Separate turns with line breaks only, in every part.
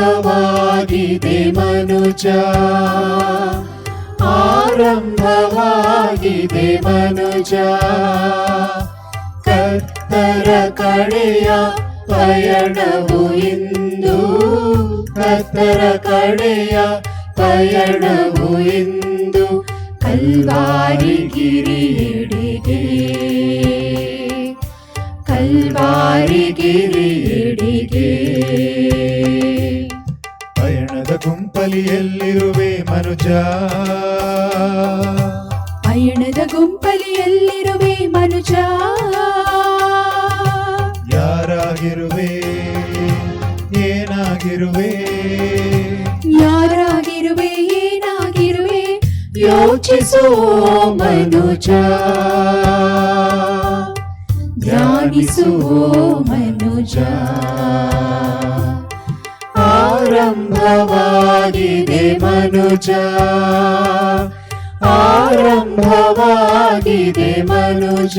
ಆರಂಭವಾಗಿದೆ ಮನುಜ, ಆರಂಭವಾಗಿದೆ ಮನುಜ, ಕರ್ತರ ಕಡೆಯ ಪಯಣವು ಇಂದು, ಕರ್ತರ ಕಡೆಯ ಪಯಣವು ಇಂದು, ಕಲ್ವಾರಿ ಗಿರಿಯೆಡೆಗೆ, ಕಲ್ವಾರಿ ಗಿರಿಯೆಡೆಗೆ.
ಪಯಣದ ಗುಂಪಲಿಯಲ್ಲಿರುವೆ ಮನುಜ,
ಪಯಣದ ಗುಂಪಲಿಯಲ್ಲಿರುವೆ ಮನುಜ,
ಯಾರಾಗಿರುವೆ ಏನಾಗಿರುವೆ,
ಯಾರಾಗಿರುವೆ ಏನಾಗಿರುವೆ, ಯೋಚಿಸೋ ಮನುಜ, ಧ್ಯಾನಿಸುವ ಮನುಜ. ಆರಂಭವಾಗಿದೆ ಮನುಜ, ಆರಂಭವಾಗಿದೆ ಮನುಜ.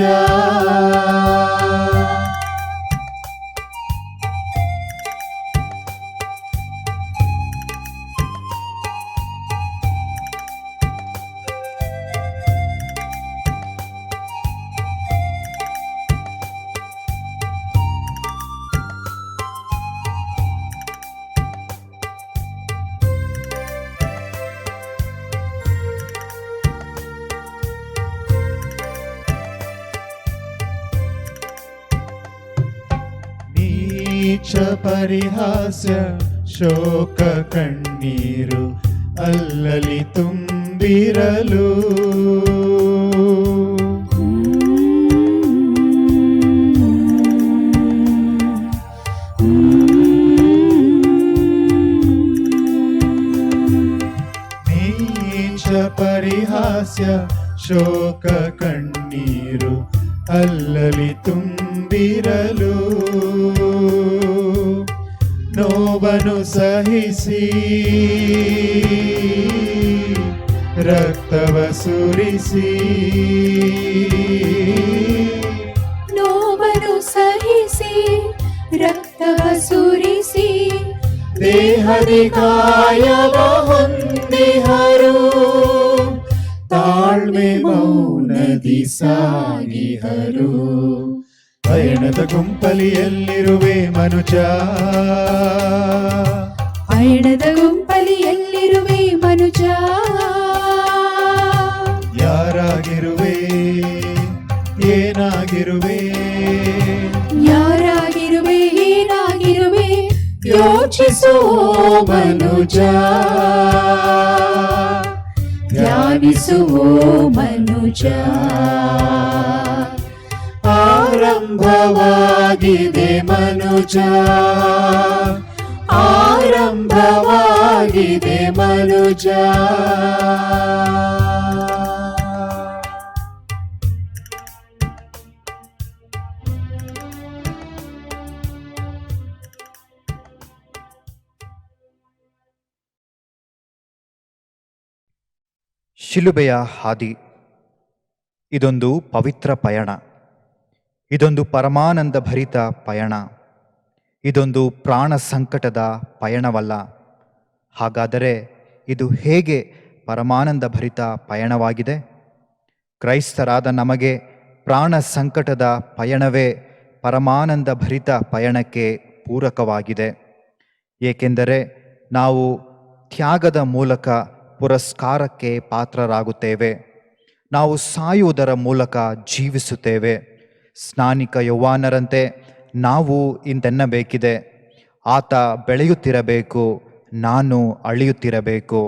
ನೀಚ ಪರಿಹಾಸ್ಯ ಶೋಕ ಕಣ್ಣೀರು ಅಲ್ಲಲಿ ತುಂಬಿರಲು, ನೀಚ ಪರಿಹಾಸ್ಯ ಶೋಕ ಕಣ್ಣೀರು ಅಲ್ಲಲಿ ತುಂಬಿರಲು, ನೋವನ್ನು ಸಹಿಸಿ ರಕ್ತವ ಸುರಿಸಿ,
ನೋವನ್ನು ಸಹಿಸಿ ರಕ್ತವ ಸುರಿಸಿ, ದೇಹದಿ ಗಾಯವ ಹೊಂದಿಹರು, ತಾಳ್ಮೆ ಮೌನದಿ ಸಾಗಿಹರು.
ಪಯಣದ ಗುಂಪಲಿಯಲ್ಲಿರುವೆ ಮನುಜ,
ಪಯಣದ ಗುಂಪಲಿಯಲ್ಲಿರುವೆ ಮನುಜ,
ಯಾರಾಗಿರುವೆ ಏನಾಗಿರುವೆ,
ಯಾರಾಗಿರುವೆ ಏನಾಗಿರುವೆ, ಯೋಚಿಸೋ ಮನುಜ, ಧ್ಯಾನಿಸುವ ಮನುಜ. ಆರಂಭವಾಗಿದೆ ಮನುಜ, ಆರಂಭವಾಗಿದೆ ಮನುಜ.
ಶಿಲುಬೆಯ ಹಾದಿ ಇದೊಂದು ಪವಿತ್ರ ಪಯಣ, ಇದೊಂದು ಪರಮಾನಂದ ಭರಿತ ಪಯಣ, ಇದೊಂದು ಪ್ರಾಣ ಸಂಕಟದ ಪಯಣವಲ್ಲ. ಹಾಗಾದರೆ ಇದು ಹೇಗೆ ಪರಮಾನಂದ ಭರಿತ ಪಯಣವಾಗಿದೆ? ಕ್ರೈಸ್ತರಾದ ನಮಗೆ ಪ್ರಾಣ ಸಂಕಟದ ಪಯಣವೇ ಪರಮಾನಂದ ಭರಿತ ಪಯಣಕ್ಕೆ ಪೂರಕವಾಗಿದೆ. ಏಕೆಂದರೆ ನಾವು ತ್ಯಾಗದ ಮೂಲಕ ಪುರಸ್ಕಾರಕ್ಕೆ ಪಾತ್ರರಾಗುತ್ತೇವೆ. ನಾವು ಸಾಯುವುದರ ಮೂಲಕ ಜೀವಿಸುತ್ತೇವೆ. ಸ್ನಾನಿಕ ಯೌವಾನರಂತೆ ನಾವು ಇಂತೆನ್ನಬೇಕಿದೆ, ಆತ ಬೆಳೆಯುತ್ತಿರಬೇಕು, ನಾನು ಅಳಿಯುತ್ತಿರಬೇಕು.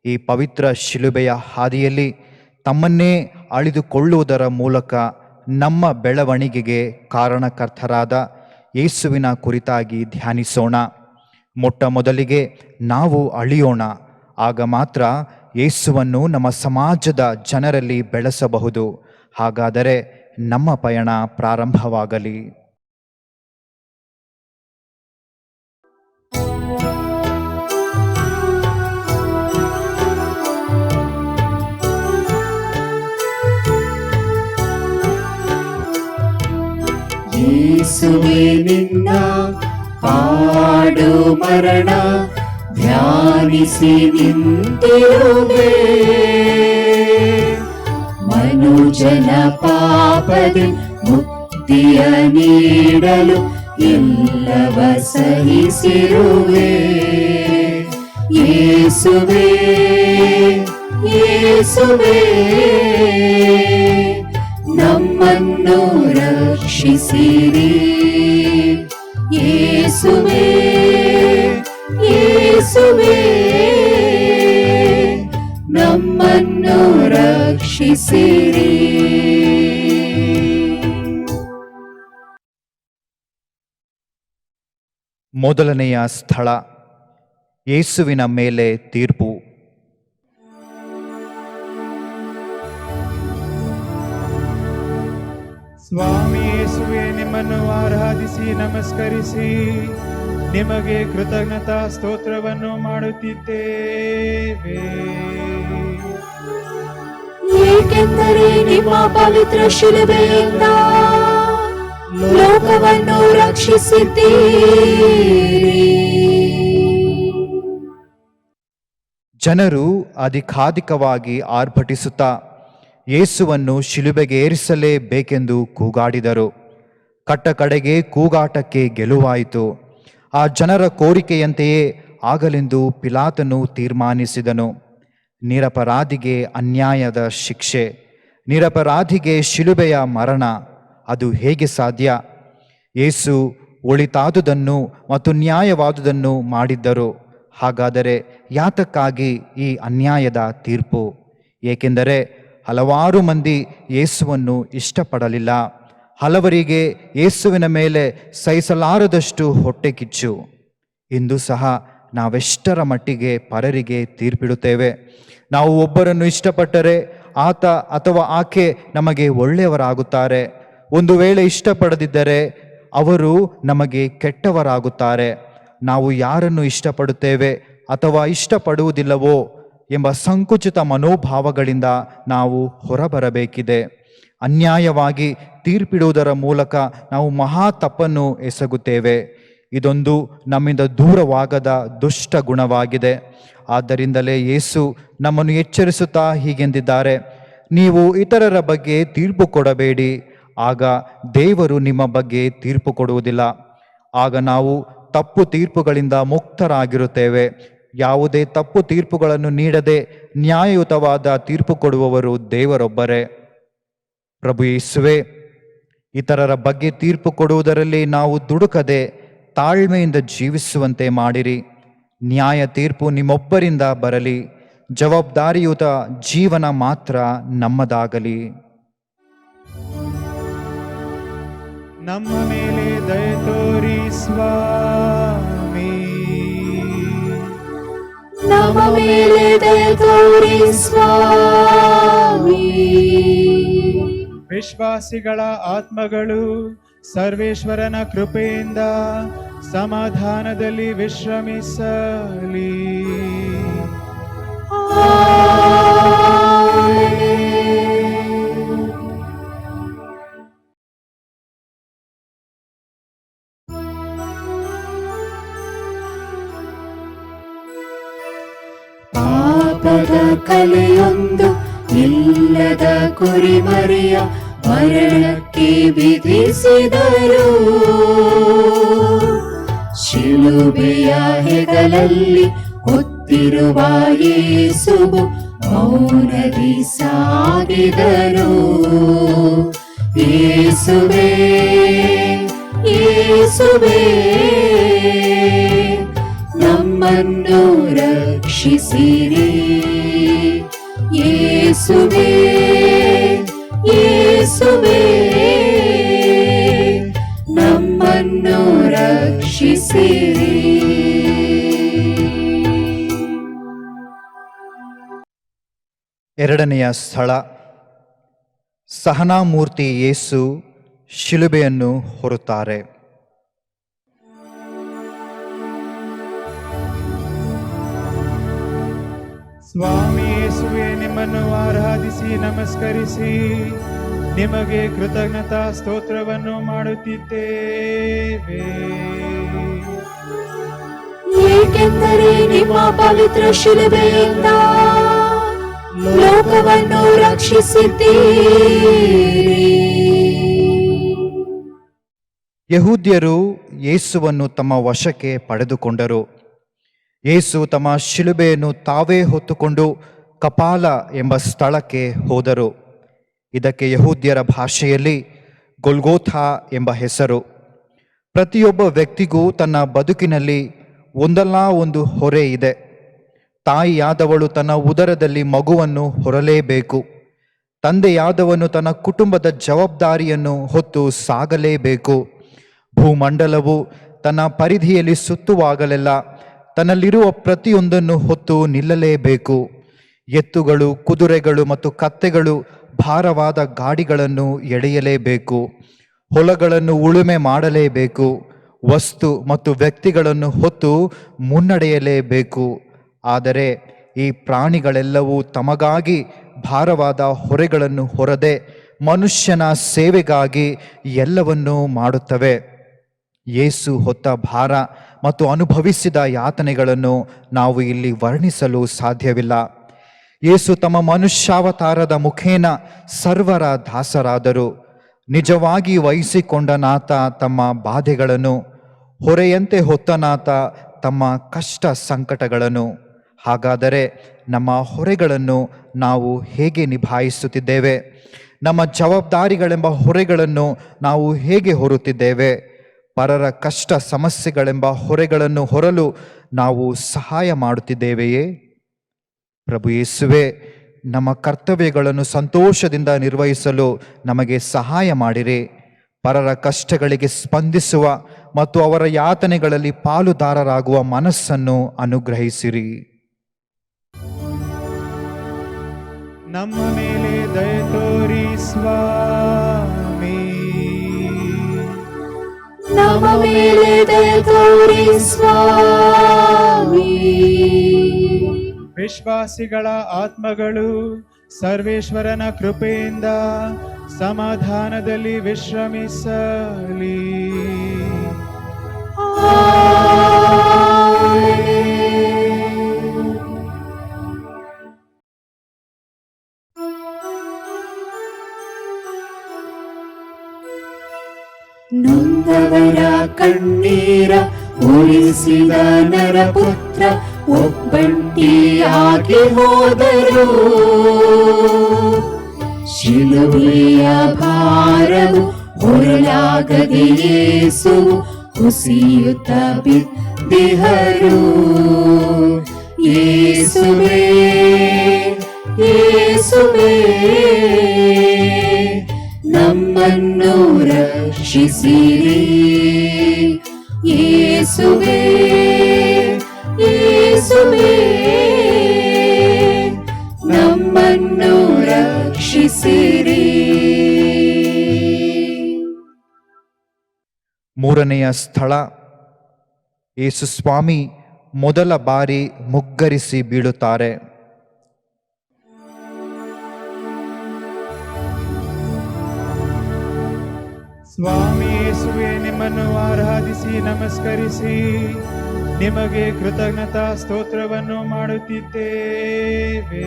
ಈ ಪವಿತ್ರ ಶಿಲುಬೆಯ ಹಾದಿಯಲ್ಲಿ ತಮ್ಮನ್ನೇ ಅಳಿದುಕೊಳ್ಳುವುದರ ಮೂಲಕ ನಮ್ಮ ಬೆಳವಣಿಗೆಗೆ ಕಾರಣಕರ್ತರಾದ ಯೇಸುವಿನ ಕುರಿತಾಗಿ ಧ್ಯಾನಿಸೋಣ. ಮೊಟ್ಟ ಮೊದಲಿಗೆ ನಾವು ಅಳಿಯೋಣ. ಆಗ ಮಾತ್ರ ಯೇಸುವನ್ನು ನಮ್ಮ ಸಮಾಜದ ಜನರಲ್ಲಿ ಬೆಳೆಸಬಹುದು. ಹಾಗಾದರೆ ನಮ್ಮ ಪಯಣ ಪ್ರಾರಂಭವಾಗಲಿ.
ಯೇಸುವೇ ನಿನ್ನ ಪಾಡು ಮರಣ ಧ್ಯಾನಿಸಿ ನಿಂತಿರುವೆ. ಮನುಜನ ಪಾಪದಿ ಮುಕ್ತಿಯ ನೀಡಲು ಎಲ್ಲವ ಸಹಿಸಿರುವೆ. ಯೇಸುವೇ ಯೇಸುವೇ ನಮ್ಮನ್ನು ರಕ್ಷಿಸಿರಿ. ಯೇಸುವೇ ಯೇಸುವೇ ನಮ್ಮನ್ನು ರಕ್ಷಿಸಿರಿ.
ಮೊದಲನೆಯ ಸ್ಥಳ, ಯೇಸುವಿನ ಮೇಲೆ ತೀರ್ಪು.
ಸ್ವಾಮಿ ಯೇಸುವೆ, ನಿಮ್ಮನ್ನು ಆರಾಧಿಸಿ ನಮಸ್ಕರಿಸಿ ನಿಮಗೆ ಕೃತಜ್ಞತಾ ಸ್ತೋತ್ರವನ್ನು ಮಾಡುತ್ತಿದ್ದೇವೆ.
ಏಕೆಂದರೆ ನಿಮ್ಮ ಪವಿತ್ರ ಶಿಲುಬೆಯಿಂದ ಲೋಕವನ್ನು ರಕ್ಷಿಸಿದ್ದೀರಿ.
ಜನರು ಅಧಿಕಾಧಿಕವಾಗಿ ಆರ್ಭಟಿಸುತ್ತಾ ಯೇಸುವನ್ನು ಶಿಲುಬೆಗೆ ಏರಿಸಲೇಬೇಕೆಂದು ಕೂಗಾಡಿದರು. ಕಟ್ಟಕಡೆಗೆ ಕೂಗಾಟಕ್ಕೆ ಗೆಲುವಾಯಿತು. ಆ ಜನರ ಕೋರಿಕೆಯಂತೆಯೇ ಆಗಲೆಂದು ಪಿಲಾತನು ತೀರ್ಮಾನಿಸಿದನು. ನಿರಪರಾಧಿಗೆ ಅನ್ಯಾಯದ ಶಿಕ್ಷೆ, ನಿರಪರಾಧಿಗೆ ಶಿಲುಬೆಯ ಮರಣ, ಅದು ಹೇಗೆ ಸಾಧ್ಯ? ಯೇಸು ಒಳಿತಾದುದನ್ನು ಮತ್ತು ನ್ಯಾಯವಾದುದನ್ನು ಮಾಡಿದ್ದರು. ಹಾಗಾದರೆ ಯಾತಕ್ಕಾಗಿ ಈ ಅನ್ಯಾಯದ ತೀರ್ಪು? ಏಕೆಂದರೆ ಹಲವಾರು ಮಂದಿ ಯೇಸುವನ್ನು ಇಷ್ಟಪಡಲಿಲ್ಲ. ಹಲವರಿಗೆ ಯೇಸುವಿನ ಮೇಲೆ ಸಹಿಸಲಾರದಷ್ಟು ಹೊಟ್ಟೆ ಕಿಚ್ಚು. ಇಂದು ಸಹ ನಾವೆಷ್ಟರ ಮಟ್ಟಿಗೆ ಪರರಿಗೆ ತೀರ್ಪಿಡುತ್ತೇವೆ? ನಾವು ಒಬ್ಬರನ್ನು ಇಷ್ಟಪಟ್ಟರೆ ಆತ ಅಥವಾ ಆಕೆ ನಮಗೆ ಒಳ್ಳೆಯವರಾಗುತ್ತಾರೆ. ಒಂದು ವೇಳೆ ಇಷ್ಟಪಡದಿದ್ದರೆ ಅವರು ನಮಗೆ ಕೆಟ್ಟವರಾಗುತ್ತಾರೆ. ನಾವು ಯಾರನ್ನು ಇಷ್ಟಪಡುತ್ತೇವೆ ಅಥವಾ ಇಷ್ಟಪಡುವುದಿಲ್ಲವೋ ಎಂಬ ಸಂಕುಚಿತ ಮನೋಭಾವಗಳಿಂದ ನಾವು ಹೊರಬರಬೇಕಿದೆ. ಅನ್ಯಾಯವಾಗಿ ತೀರ್ಪಿಡುವುದರ ಮೂಲಕ ನಾವು ಮಹಾ ತಪ್ಪನ್ನು ಎಸಗುತ್ತೇವೆ. ಇದೊಂದು ನಮ್ಮಿಂದ ದೂರವಾಗದ ದುಷ್ಟ ಗುಣವಾಗಿದೆ. ಆದ್ದರಿಂದಲೇ ಯೇಸು ನಮ್ಮನ್ನು ಎಚ್ಚರಿಸುತ್ತಾ ಹೀಗೆಂದಿದ್ದಾರೆ: ನೀವು ಇತರರ ಬಗ್ಗೆ ತೀರ್ಪು ಕೊಡಬೇಡಿ, ಆಗ ದೇವರು ನಿಮ್ಮ ಬಗ್ಗೆ ತೀರ್ಪು ಕೊಡುವುದಿಲ್ಲ. ಆಗ ನಾವು ತಪ್ಪು ತೀರ್ಪುಗಳಿಂದ ಮುಕ್ತರಾಗಿರುತ್ತೇವೆ. ಯಾವುದೇ ತಪ್ಪು ತೀರ್ಪುಗಳನ್ನು ನೀಡದೆ ನ್ಯಾಯಯುತವಾದ ತೀರ್ಪು ಕೊಡುವವರು ದೇವರೊಬ್ಬರೇ. ಪ್ರಭು ಯೇಸುವೇ, ಇತರರ ಬಗ್ಗೆ ತೀರ್ಪು ಕೊಡುವುದರಲ್ಲಿ ನಾವು ದುಡುಕದೆ ತಾಳ್ಮೆಯಿಂದ ಜೀವಿಸುವಂತೆ ಮಾಡಿರಿ. ನ್ಯಾಯ ತೀರ್ಪು ನಿಮ್ಮೊಬ್ಬರಿಂದ ಬರಲಿ. ಜವಾಬ್ದಾರಿಯುತ ಜೀವನ ಮಾತ್ರ ನಮ್ಮದಾಗಲಿ.
ನಮ್ಮ ಮೇಲೆ ದಯೆ ತೋರಿ ಸ್ವಾಮಿ.
ನಮ್ಮ ಮೇಲೆ ದಯೆ ತೋರಿ ಸ್ವಾಮಿ.
ವಿಶ್ವಾಸಿಗಳ ಆತ್ಮಗಳು ಸರ್ವೇಶ್ವರನ ಕೃಪೆಯಿಂದ ಸಮಾಧಾನದಲ್ಲಿ ವಿಶ್ರಮಿಸಲಿ.
ಪಾಪದ ಕಲೆಯೊಂದು ಇಲ್ಲದ ಕುರಿಮರಿಯ ಮರಣಕ್ಕೆ ವಿಧಿಸಿದರು. ಶಿಲುಬೆಯ ಹೆಗಲಲ್ಲಿ ಹೊತ್ತಿರುವ ಯೇಸುವು ಮೌನದಿ ಸಾಗಿದರು. ಯೇಸುವೇ ಯೇಸುವೇ ನಮ್ಮ ನಮ್ಮನ್ನು ರಕ್ಷಿಸಿರಿ. ಯೇಸುವೇ ಯೇಸುವೇ ನಮ್ಮನ್ನು ರಕ್ಷಿಸಿರಿ.
ಎರಡನೆಯ ಸ್ಥಳ, ಸಹನಾಮೂರ್ತಿ ಯೇಸು ಶಿಲುಬೆಯನ್ನು ಹೊರುತ್ತಾರೆ.
ಸ್ವಾಮಿ ಯೇಸುವೆ, ನಿಮ್ಮನ್ನು ಆರಾಧಿಸಿ ನಮಸ್ಕರಿಸಿ ನಿಮಗೆ ಕೃತಜ್ಞತಾ ಸ್ತೋತ್ರವನ್ನು ಮಾಡುತ್ತಿದ್ದೇವೆ.
ಏಕೆಂದರೆ ನಿಮ್ಮ ಪವಿತ್ರ ಶಿಲುಬೆಯಿಂದ ಲೋಕವನ್ನು ರಕ್ಷಿಸಿದ್ದೀರಿ.
ಯಹೂದ್ಯರು ಯೇಸುವನ್ನು ತಮ್ಮ ವಶಕ್ಕೆ ಪಡೆದುಕೊಂಡರು. ಯೇಸು ತಮ್ಮ ಶಿಲುಬೆಯನ್ನು ತಾವೇ ಹೊತ್ತುಕೊಂಡು ಕಪಾಲ ಎಂಬ ಸ್ಥಳಕ್ಕೆ ಹೋದರು. ಇದಕ್ಕೆ ಯಹೂದ್ಯರ ಭಾಷೆಯಲ್ಲಿ ಗೊಲ್ಗೋಥಾ ಎಂಬ ಹೆಸರು. ಪ್ರತಿಯೊಬ್ಬ ವ್ಯಕ್ತಿಗೂ ತನ್ನ ಬದುಕಿನಲ್ಲಿ ಒಂದಲ್ಲ ಒಂದು ಹೊರೆ ಇದೆ. ತಾಯಿಯಾದವಳು ತನ್ನ ಉದರದಲ್ಲಿ ಮಗುವನ್ನು ಹೊರಲೇಬೇಕು. ತಂದೆಯಾದವನು ತನ್ನ ಕುಟುಂಬದ ಜವಾಬ್ದಾರಿಯನ್ನು ಹೊತ್ತು ಸಾಗಲೇಬೇಕು. ಭೂಮಂಡಲವು ತನ್ನ ಪರಿಧಿಯಲ್ಲಿ ಸುತ್ತುವಾಗಲೆಲ್ಲ ತನ್ನಲ್ಲಿರುವ ಪ್ರತಿಯೊಂದನ್ನು ಹೊತ್ತು ನಿಲ್ಲಲೇಬೇಕು. ಎತ್ತುಗಳು, ಕುದುರೆಗಳು ಮತ್ತು ಕತ್ತೆಗಳು ಭಾರವಾದ ಗಾಡಿಗಳನ್ನು ಎಳೆಯಲೇಬೇಕು. ಹೊಲಗಳನ್ನು ಉಳುಮೆ ಮಾಡಲೇಬೇಕು. ವಸ್ತು ಮತ್ತು ವ್ಯಕ್ತಿಗಳನ್ನು ಹೊತ್ತು ಮುನ್ನಡೆಯಲೇಬೇಕು. ಆದರೆ ಈ ಪ್ರಾಣಿಗಳೆಲ್ಲವೂ ತಮಗಾಗಿ ಭಾರವಾದ ಹೊರೆಗಳನ್ನು ಹೊರದೆ ಮನುಷ್ಯನ ಸೇವೆಗಾಗಿ ಎಲ್ಲವನ್ನೂ ಮಾಡುತ್ತವೆ. ಯೇಸು ಹೊತ್ತ ಭಾರ ಮತ್ತು ಅನುಭವಿಸಿದ ಯಾತನೆಗಳನ್ನು ನಾವು ಇಲ್ಲಿ ವರ್ಣಿಸಲು ಸಾಧ್ಯವಿಲ್ಲ. ಯೇಸು ತಮ್ಮ ಮನುಷ್ಯಾವತಾರದ ಮುಖೇನ ಸರ್ವರ ದಾಸರಾದರು. ನಿಜವಾಗಿ ವಹಿಸಿಕೊಂಡನಾತ ತಮ್ಮ ಬಾಧೆಗಳನ್ನು, ಹೊರೆಯಂತೆ ಹೊತ್ತನಾತ ತಮ್ಮ ಕಷ್ಟ ಸಂಕಟಗಳನ್ನು. ಹಾಗಾದರೆ ನಮ್ಮ ಹೊರೆಗಳನ್ನು ನಾವು ಹೇಗೆ ನಿಭಾಯಿಸುತ್ತಿದ್ದೇವೆ? ನಮ್ಮ ಜವಾಬ್ದಾರಿಗಳೆಂಬ ಹೊರೆಗಳನ್ನು ನಾವು ಹೇಗೆ ಹೊರುತ್ತಿದ್ದೇವೆ? ಪರರ ಕಷ್ಟ ಸಮಸ್ಯೆಗಳೆಂಬ ಹೊರೆಗಳನ್ನು ಹೊರಲು ನಾವು ಸಹಾಯ ಮಾಡುತ್ತಿದ್ದೇವೆಯೇ? ಪ್ರಭು ಯೇಸುವೆ, ನಮ್ಮ ಕರ್ತವ್ಯಗಳನ್ನು ಸಂತೋಷದಿಂದ ನಿರ್ವಹಿಸಲು ನಮಗೆ ಸಹಾಯ ಮಾಡಿರಿ. ಪರರ ಕಷ್ಟಗಳಿಗೆ ಸ್ಪಂದಿಸುವ ಮತ್ತು ಅವರ ಯಾತನೆಗಳಲ್ಲಿ ಪಾಲುದಾರರಾಗುವ ಮನಸ್ಸನ್ನು ಅನುಗ್ರಹಿಸಿರಿ.
ನಮ್ಮ ಮೇಲೆ ದಯೆ ತೋರಿ ಸ್ವಾಮಿ.
ನಮ್ಮ ಮೇಲೆ ದಯೆ ತೋರಿ ಸ್ವಾಮಿ.
ವಿಶ್ವಾಸಿಗಳ ಆತ್ಮಗಳು ಸರ್ವೇಶ್ವರನ ಕೃಪೆಯಿಂದ ಸಮಾಧಾನದಲ್ಲಿ ವಿಶ್ರಮಿಸಲಿ.
ನೊಂದವರ ಕಣ್ಣೀರ ಉಳಿಸಿದ ನರಪುತ್ರ ಒಬ್ಬಂಟಿಯಾಗಿ ಹೋದರು. ಶಿಲುಬೆಯ ಭಾರವು ಹೊರಲಾಗದೆ ಯೇಸು ಕುಸಿಯುತ್ತ ಬಿದ್ದಿಹರು. ಯೇಸುವೇ ಯೇಸುವೇ ನಮ್ಮನ್ನು ರಕ್ಷಿಸಿರಿ. ಯೇಸುವೇ ಯೇಸುವೇ ನಮ್ಮನ್ನು ರಕ್ಷಿಸಿರಿ.
ಮೂರನೆಯ ಸ್ಥಳ, ಯೇಸು ಸ್ವಾಮಿ ಮೊದಲ ಬಾರಿ ಮುಗ್ಗರಿಸಿ ಬೀಳುತ್ತಾರೆ.
ಸ್ವಾಮಿ ಯೇಸುವೆ, ನಿಮ್ಮನ್ನು ಆರಾಧಿಸಿ ನಮಸ್ಕರಿಸಿ ನಿಮಗೆ ಕೃತಜ್ಞತಾ ಸ್ತೋತ್ರವನ್ನು ಮಾಡುತ್ತಿದ್ದೇವೆ.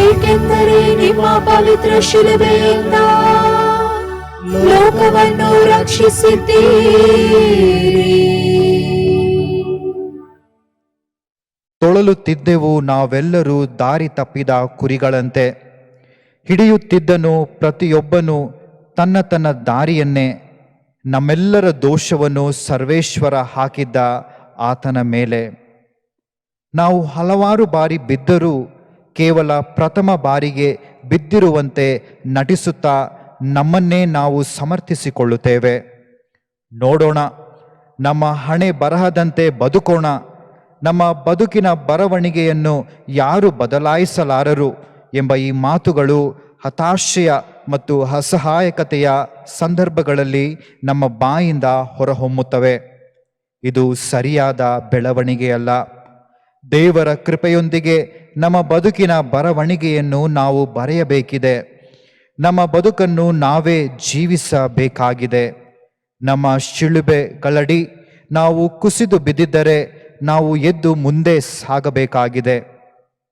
ಏಕೆಂದರೆ ನಿಮ್ಮ ಪವಿತ್ರ ಶಿಲುಬೆಯಿಂದ ಲೋಕವನ್ನು ರಕ್ಷಿಸಿದ್ದೀರಿ.
ತೊಳಲುತ್ತಿದ್ದೆವು ನಾವೆಲ್ಲರೂ ದಾರಿ ತಪ್ಪಿದ ಕುರಿಗಳಂತೆ. ಹಿಡಿಯುತ್ತಿದ್ದನು ಪ್ರತಿಯೊಬ್ಬನು ತನ್ನ ತನ್ನ ದಾರಿಯನ್ನೇ. ನಮ್ಮೆಲ್ಲರ ದೋಷವನ್ನು ಸರ್ವೇಶ್ವರ ಹಾಕಿದ್ದ ಆತನ ಮೇಲೆ ನಾವು ಹಲವಾರು ಬಾರಿ ಬಿದ್ದರೂ ಕೇವಲ ಪ್ರಥಮ ಬಾರಿಗೆ ಬಿದ್ದಿರುವಂತೆ ನಟಿಸುತ್ತಾ ನಮ್ಮನ್ನೇ ನಾವು ಸಮರ್ಥಿಸಿಕೊಳ್ಳುತ್ತೇವೆ. ನೋಡೋಣ, ನಮ್ಮ ಹಣೆ ಬರಹದಂತೆ ಬದುಕೋಣ, ನಮ್ಮ ಬದುಕಿನ ಬರವಣಿಗೆಯನ್ನು ಯಾರು ಬದಲಾಯಿಸಲಾರರು ಎಂಬ ಈ ಮಾತುಗಳು ಹತಾಶೆಯ ಮತ್ತು ಅಸಹಾಯಕತೆಯ ಸಂದರ್ಭಗಳಲ್ಲಿ ನಮ್ಮ ಬಾಯಿಂದ ಹೊರಹೊಮ್ಮುತ್ತವೆ. ಇದು ಸರಿಯಾದ ಬೆಳವಣಿಗೆಯಲ್ಲ. ದೇವರ ಕೃಪೆಯೊಂದಿಗೆ ನಮ್ಮ ಬದುಕಿನ ಬರವಣಿಗೆಯನ್ನು ನಾವು ಬರೆಯಬೇಕಿದೆ. ನಮ್ಮ ಬದುಕನ್ನು ನಾವೇ ಜೀವಿಸಬೇಕಾಗಿದೆ. ನಮ್ಮ ಶಿಲುಬೆಗಳಡಿ ನಾವು ಕುಸಿದು ಬಿದ್ದಿದ್ದರೆ ನಾವು ಎದ್ದು ಮುಂದೆ ಸಾಗಬೇಕಾಗಿದೆ.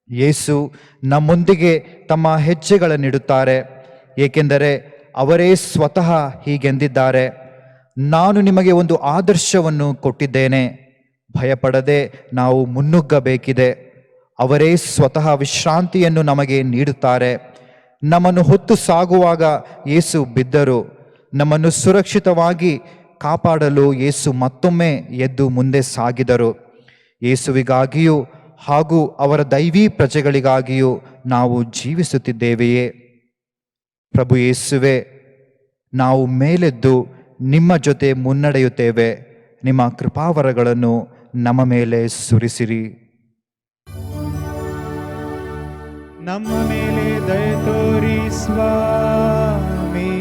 ಯೇಸು ನಮ್ಮೊಂದಿಗೆ ತಮ್ಮ ಹೆಜ್ಜೆಗಳನ್ನಿಡುತ್ತಾರೆ, ಏಕೆಂದರೆ ಅವರೇ ಸ್ವತಃ ಹೀಗೆಂದಿದ್ದಾರೆ, ನಾನು ನಿಮಗೆ ಒಂದು ಆದರ್ಶವನ್ನು ಕೊಟ್ಟಿದ್ದೇನೆ, ಭಯಪಡದೆ ನಾವು ಮುನ್ನುಗ್ಗಬೇಕಿದೆ. ಅವರೇ ಸ್ವತಃ ವಿಶ್ರಾಂತಿಯನ್ನು ನಮಗೆ ನೀಡುತ್ತಾರೆ. ನಮ್ಮನ್ನು ಹೊತ್ತು ಸಾಗುವಾಗ ಯೇಸು ಬಿದ್ದರು. ನಮ್ಮನ್ನು ಸುರಕ್ಷಿತವಾಗಿ ಕಾಪಾಡಲು ಯೇಸು ಮತ್ತೊಮ್ಮೆ ಎದ್ದು ಮುಂದೆ ಸಾಗಿದರು. ಯೇಸುವಿಗಾಗಿಯೂ ಹಾಗೂ ಅವರ ದೈವೀ ಪ್ರಜೆಗಳಿಗಾಗಿಯೂ ನಾವು ಜೀವಿಸುತ್ತಿದ್ದೇವೆಯೇ? ಪ್ರಭು ಯೇಸುವೆ, ನಾವು ಮೇಲೆದ್ದು ನಿಮ್ಮ ಜೊತೆ ಮುನ್ನಡೆಯುತ್ತೇವೆ. ನಿಮ್ಮ ಕೃಪಾವರಗಳನ್ನು ನಮ್ಮ ಮೇಲೆ ಸುರಿಸಿರಿ.
ನಮ್ಮ ಮೇಲೆ ದಯೆ ತೋರಿ ಸ್ವಾಮಿ.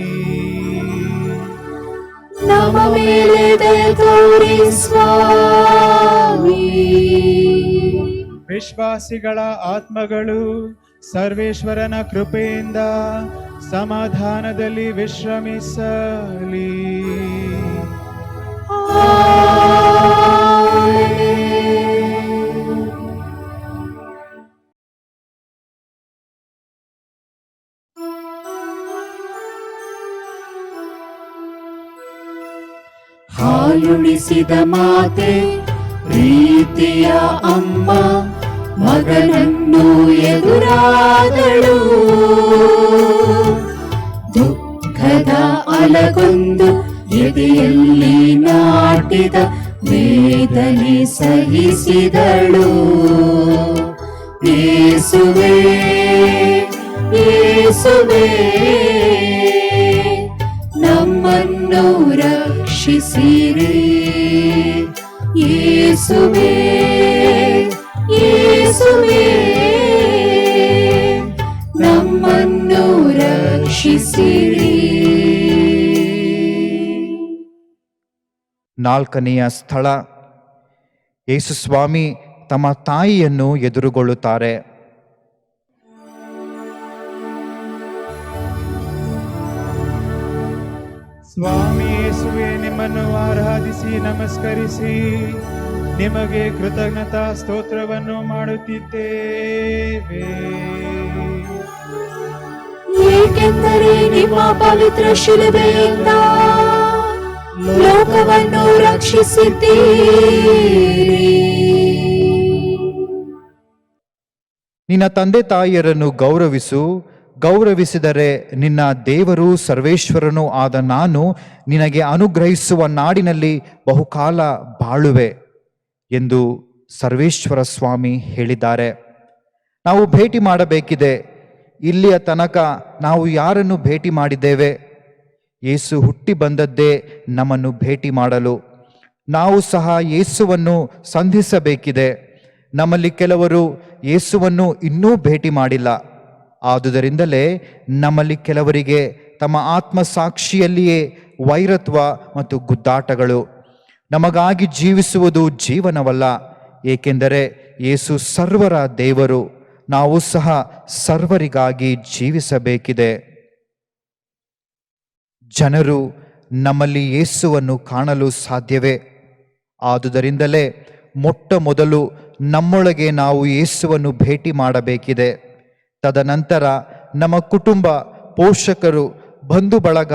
ನಮ್ಮ ಮೇಲೆ ದಯೆ ತೋರಿ ಸ್ವಾಮಿ.
ವಿಶ್ವಾಸಿಗಳ ಆತ್ಮಗಳು ಸರ್ವೇಶ್ವರನ ಕೃಪೆಯಿಂದ ಸಮಾಧಾನದಲ್ಲಿ ವಿಶ್ರಮಿಸಲಿ.
ಹಾಲುಣಿಸಿದ ಮಾತೆ, ಪ್ರೀತಿಯ ಅಮ್ಮ, ಮಗನನ್ನು ಎದುರಾದಳು. ದುಃಖದ ಅಲಗೊಂದು ಎದೆಯಲ್ಲಿ ನಾಟಿದ ವೇದನೆ ಸಹಿಸಿದಳು. ಯೇಸುವೇ, ಯೇಸುವೇ, ನಮ್ಮನ್ನು ರಕ್ಷಿಸಿರಿ. ಯೇಸುವೇ, ಯೇಸುವೇ, ನಮ್ಮನ್ನು ರಕ್ಷಿಸಿರಿ.
ನಾಲ್ಕನೆಯ ಸ್ಥಳ, ಯೇಸು ಸ್ವಾಮಿ ತಮ್ಮ ತಾಯಿಯನ್ನು ಎದುರುಗೊಳ್ಳುತ್ತಾರೆ.
ಸ್ವಾಮಿ ಯೇಸುವೆ, ನಿಮ್ಮನ್ನು ಆರಾಧಿಸಿ ನಮಸ್ಕರಿಸಿ ನಿಮಗೆ ಕೃತಜ್ಞತಾ ಸ್ತೋತ್ರವನ್ನು ಮಾಡುತ್ತಿದ್ದೇವೆ.
ಏಕೆಂದರೆ ನಿಮ್ಮ ಪವಿತ್ರ ಶಿಲುಬೆಯಿಂದ ಲೋಕವನ್ನು ರಕ್ಷಿಸಿದ್ದೀರಿ.
ನಿನ್ನ ತಂದೆ ತಾಯಿಯರನ್ನು ಗೌರವಿಸು. ಗೌರವಿಸಿದರೆ ನಿನ್ನ ದೇವರು ಸರ್ವೇಶ್ವರನೂ ಆದ ನಾನು ನಿನಗೆ ಅನುಗ್ರಹಿಸುವ ನಾಡಿನಲ್ಲಿ ಬಹುಕಾಲ ಬಾಳುವೆ ಎಂದು ಸರ್ವೇಶ್ವರ ಸ್ವಾಮಿ ಹೇಳಿದ್ದಾರೆ. ನಾವು ಭೇಟಿ ಮಾಡಬೇಕಿದೆ. ಇಲ್ಲಿಯ ತನಕ ನಾವು ಯಾರನ್ನು ಭೇಟಿ ಮಾಡಿದ್ದೇವೆ? ಯೇಸು ಹುಟ್ಟಿ ಬಂದದ್ದೇ ನಮ್ಮನ್ನು ಭೇಟಿ ಮಾಡಲು. ನಾವು ಸಹ ಯೇಸುವನ್ನು ಸಂಧಿಸಬೇಕಿದೆ. ನಮ್ಮಲ್ಲಿ ಕೆಲವರು ಯೇಸುವನ್ನು ಇನ್ನೂ ಭೇಟಿ ಮಾಡಿಲ್ಲ. ಆದುದರಿಂದಲೇ ನಮ್ಮಲ್ಲಿ ಕೆಲವರಿಗೆ ತಮ್ಮ ಆತ್ಮಸಾಕ್ಷಿಯಲ್ಲಿಯೇ ವೈರತ್ವ ಮತ್ತು ಗುದ್ದಾಟಗಳು. ನಮಗಾಗಿ ಜೀವಿಸುವುದು ಜೀವನವಲ್ಲ, ಏಕೆಂದರೆ ಯೇಸು ಸರ್ವರ ದೇವರು. ನಾವು ಸಹ ಸರ್ವರಿಗಾಗಿ ಜೀವಿಸಬೇಕಿದೆ. ಜನರು ನಮ್ಮಲ್ಲಿ ಯೇಸುವನ್ನು ಕಾಣಲು ಸಾಧ್ಯವೇ? ಆದುದರಿಂದಲೇ ಮೊಟ್ಟ ಮೊದಲು ನಮ್ಮೊಳಗೆ ನಾವು ಯೇಸುವನ್ನು ಭೇಟಿ ಮಾಡಬೇಕಿದೆ. ತದನಂತರ ನಮ್ಮ ಕುಟುಂಬ, ಪೋಷಕರು, ಬಂಧು ಬಳಗ,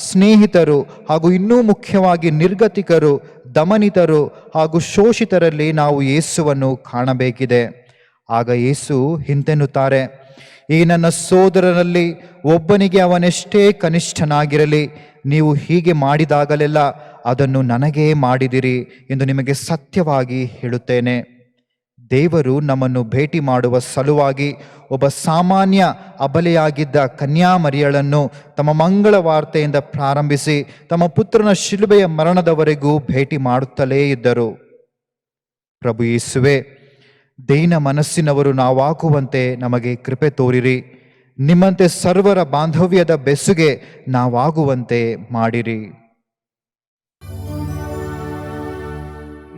ಸ್ನೇಹಿತರು ಹಾಗೂ ಇನ್ನೂ ಮುಖ್ಯವಾಗಿ ನಿರ್ಗತಿಕರು, ದಮನಿತರು ಹಾಗೂ ಶೋಷಿತರಲ್ಲಿ ನಾವು ಯೇಸುವನ್ನು ಕಾಣಬೇಕಿದೆ. ಆಗ ಯೇಸು ಹಿಂತೆನ್ನುತ್ತಾರೆ, ಈ ನನ್ನ ಸೋದರರಲ್ಲಿ ಒಬ್ಬನಿಗೆ ಅವನೆಷ್ಟೇ ಕನಿಷ್ಠನಾಗಿರಲಿ, ನೀವು ಹೀಗೆ ಮಾಡಿದಾಗಲೆಲ್ಲ ಅದನ್ನು ನನಗೇ ಮಾಡಿದಿರಿ ಎಂದು ನಿಮಗೆ ಸತ್ಯವಾಗಿ ಹೇಳುತ್ತೇನೆ. ದೇವರು ನಮ್ಮನ್ನು ಭೇಟಿ ಮಾಡುವ ಸಲುವಾಗಿ ಒಬ್ಬ ಸಾಮಾನ್ಯ ಅಬಲೆಯಾಗಿದ್ದ ಕನ್ಯಾಮರಿಯಳನ್ನು ತಮ್ಮ ಮಂಗಳ ವಾರ್ತೆಯಿಂದ ಪ್ರಾರಂಭಿಸಿ ತಮ್ಮ ಪುತ್ರನ ಶಿಲುಬೆಯ ಮರಣದವರೆಗೂ ಭೇಟಿ ಮಾಡುತ್ತಲೇ ಇದ್ದರು. ಪ್ರಭು ಯೇಸುವೆ, ದೈನ ಮನಸ್ಸಿನವರು ನಾವಾಗುವಂತೆ ನಮಗೆ ಕೃಪೆ ತೋರಿರಿ. ನಿಮ್ಮಂತೆ ಸರ್ವರ ಬಾಂಧವ್ಯದ ಬೆಸುಗೆ ನಾವಾಗುವಂತೆ ಮಾಡಿರಿ.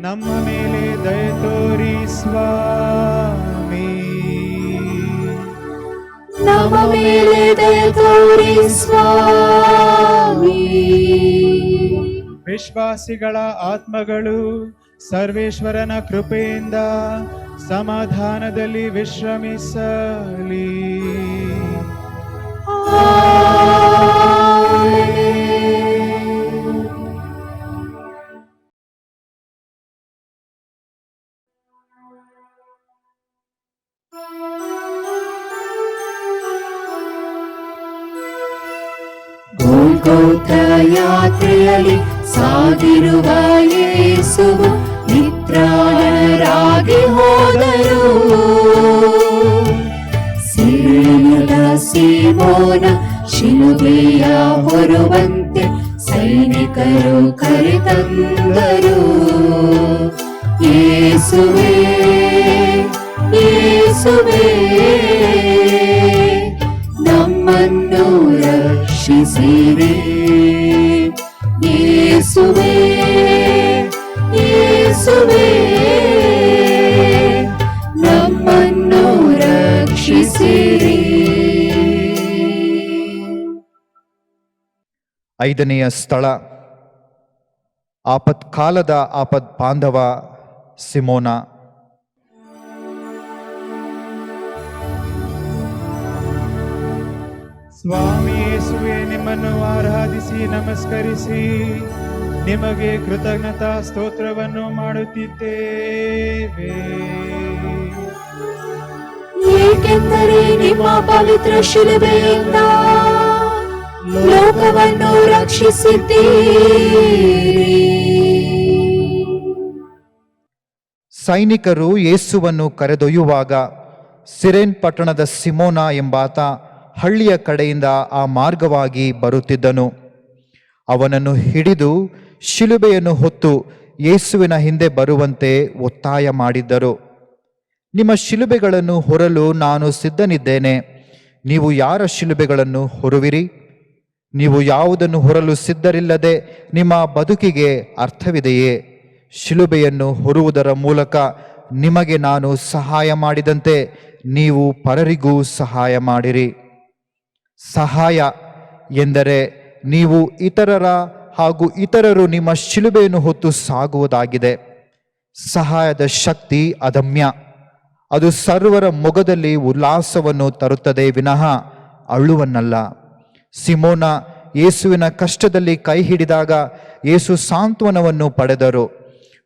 ನಮ್ಮ ಮೇಲೆ ದಯೆ ತೋರಿ ಸ್ವಾಮಿ.
ನಮ್ಮ ಮೇಲೆ ದಯೆ ತೋರಿ ಸ್ವಾಮಿ.
ವಿಶ್ವಾಸಿಗಳ ಆತ್ಮಗಳು ಸರ್ವೇಶ್ವರನ ಕೃಪೆಯಿಂದ ಸಮಾಧಾನದಲ್ಲಿ ವಿಶ್ರಮಿಸಲಿ.
ಗೋಲ್ಗೋಥ ಯಾತ್ರೆಯಲ್ಲಿ ಸಾಗಿರುವ ಯೇಸುವು ನಿತ್ರಾಣರಾಗಿ ಹೋದರು. ಸಿರಿಯದ ಸೀಮೋನ ಶಿಲುಬೆಯ ಹೊರುವಂತೆ ಸೈನಿಕರು ಕರೆತಂದರು. ಯೇಸುವೇ, ಯೇಸುವೇ, ನಮ್ಮನ್ನು ರಕ್ಷಿಸಿರಿ. ಯೇಸುವೇ, ಯೇಸುವೇ, ನಮ್ಮನ್ನು ರಕ್ಷಿಸಿರಿ.
ಐದನೆಯ ಸ್ಥಳ, ಆಪತ್ಕಾಲದ ಆಪತ್ ಬಾಂಧವ ಸಿಮೋನ.
ಸ್ವಾಮಿ ಯೇಸುವೆ, ನಿಮ್ಮನ್ನು ಆರಾಧಿಸಿ ನಮಸ್ಕರಿಸಿ ನಿಮಗೆ ಕೃತಜ್ಞತಾ ಸ್ತೋತ್ರವನ್ನು ಮಾಡುತ್ತಿದ್ದೇವೆ.
ಏಕೆಂದರೆ ನಿಮ್ಮ ಪವಿತ್ರ ಶಿಲುಬೆಯಿಂದ ಲೋಕವನ್ನು ರಕ್ಷಿಸಿದ್ದೀರಿ.
ಸೈನಿಕರು ಯೇಸುವನ್ನು ಕರೆದೊಯ್ಯುವಾಗ ಸಿರೇನ್ ಪಟ್ಟಣದ ಸಿಮೋನ ಎಂಬಾತ ಹಳ್ಳಿಯ ಕಡೆಯಿಂದ ಆ ಮಾರ್ಗವಾಗಿ ಬರುತ್ತಿದ್ದನು. ಅವನನ್ನು ಹಿಡಿದು ಶಿಲುಬೆಯನ್ನು ಹೊತ್ತು ಯೇಸುವಿನ ಹಿಂದೆ ಬರುವಂತೆ ಒತ್ತಾಯ ಮಾಡಿದ್ದರು. ನಿಮ್ಮ ಶಿಲುಬೆಗಳನ್ನು ಹೊರಲು ನಾನು ಸಿದ್ಧನಿದ್ದೇನೆ. ನೀವು ಯಾರ ಶಿಲುಬೆಗಳನ್ನು ಹೊರುವಿರಿ? ನೀವು ಯಾವುದನ್ನು ಹೊರಲು ಸಿದ್ಧರಿಲ್ಲದೆ ನಿಮ್ಮ ಬದುಕಿಗೆ ಅರ್ಥವಿದೆಯೇ? ಶಿಲುಬೆಯನ್ನು ಹೊರುವುದರ ಮೂಲಕ ನಿಮಗೆ ನಾನು ಸಹಾಯ ಮಾಡಿದಂತೆ ನೀವು ಪರರಿಗೂ ಸಹಾಯ ಮಾಡಿರಿ. ಸಹಾಯ ಎಂದರೆ ನೀವು ಇತರರ ಹಾಗೂ ಇತರರು ನಿಮ್ಮ ಶಿಲುಬೆಯನ್ನು ಹೊತ್ತು ಸಾಗುವುದಾಗಿದೆ. ಸಹಾಯದ ಶಕ್ತಿ ಅದಮ್ಯ. ಅದು ಸರ್ವರ ಮೊಗದಲ್ಲಿ ಉಲ್ಲಾಸವನ್ನು ತರುತ್ತದೆ ವಿನಃ ಅಳುವನ್ನಲ್ಲ. ಸಿಮೋನ ಯೇಸುವಿನ ಕಷ್ಟದಲ್ಲಿ ಕೈ ಹಿಡಿದಾಗ ಯೇಸು ಸಾಂತ್ವನವನ್ನು ಪಡೆದರು.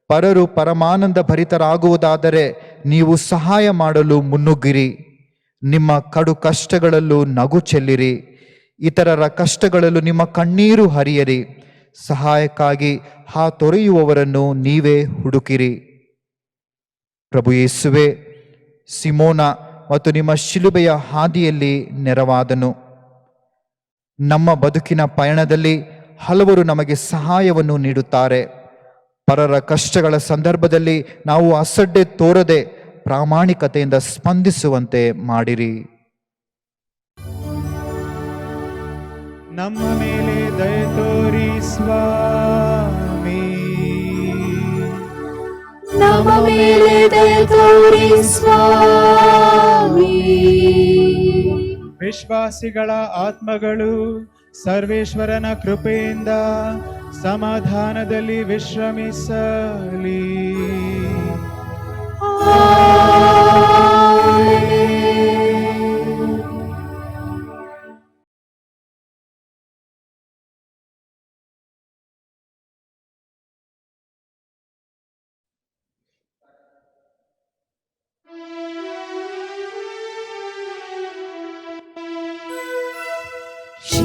ಪರರು ಪರಮಾನಂದ ಭರಿತರಾಗುವುದಾದರೆ ನೀವು ಸಹಾಯ ಮಾಡಲು ಮುನ್ನುಗ್ಗಿರಿ. ನಿಮ್ಮ ಕಡು ಕಷ್ಟಗಳಲ್ಲೂ ನಗು ಚೆಲ್ಲಿರಿ. ಇತರರ ಕಷ್ಟಗಳಲ್ಲೂ ನಿಮ್ಮ ಕಣ್ಣೀರು ಹರಿಯರಿ. ಸಹಾಯಕ್ಕಾಗಿ ಹಾತೊರೆಯುವವರನ್ನು ನೀವೇ ಹುಡುಕಿರಿ. ಪ್ರಭು ಯೇಸುವೆ, ಸಿಮೋನ ಮತ್ತು ನಿಮ್ಮ ಶಿಲುಬೆಯ ಹಾದಿಯಲ್ಲಿ ನೆರವಾದನು. ನಮ್ಮ ಬದುಕಿನ ಪಯಣದಲ್ಲಿ ಹಲವರು ನಮಗೆ ಸಹಾಯವನ್ನು ನೀಡುತ್ತಾರೆ. ಪರರ ಕಷ್ಟಗಳ ಸಂದರ್ಭದಲ್ಲಿ ನಾವು ಅಸಡ್ಡೆ ತೋರದೆ ಪ್ರಾಮಾಣಿಕತೆಯಿಂದ ಸ್ಪಂದಿಸುವಂತೆ ಮಾಡಿರಿ.
ನಮ್ಮ ಮೇಲೆ ದಯೆ ತೋರಿ ಸ್ವಾಮಿ.
ನಮ್ಮ ಮೇಲೆ ದಯೆ ತೋರಿ ಸ್ವಾಮಿ.
ವಿಶ್ವಾಸಿಗಳ ಆತ್ಮಗಳು ಸರ್ವೇಶ್ವರನ ಕೃಪೆಯಿಂದ ಸಮಾಧಾನದಲ್ಲಿ ವಿಶ್ರಮಿಸಲಿ.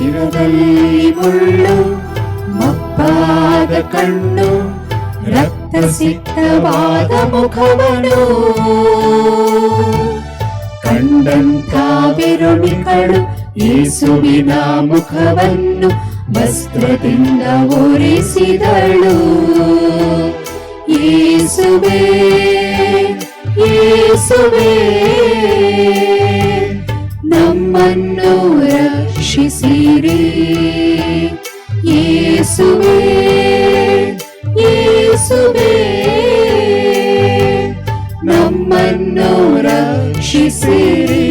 ಶಿರದಲ್ಲಿ ಮುಳ್ಳು, ಮಪ್ಪಾದ ಕಣ್ಣು, ರಕ್ತ ಸಿಕ್ತವಾದ ಮುಖವನು ಕಂಡಂಥ ವೆರೋನಿಕಳು ಯೇಸುವಿನ ಮುಖವನ್ನು ವಸ್ತ್ರದಿಂದ ಒರೆಸಿದಳು. ಯೇಸುವೇ ಯೇಸುವೇ ನಮ್ಮನ್ನು ರಕ್ಷಿಸಿರಿ. ಯೇಸುವೇ ಯೇಸುವೇ ನಮ್ಮನ್ನು ರಕ್ಷಿಸಿರಿ.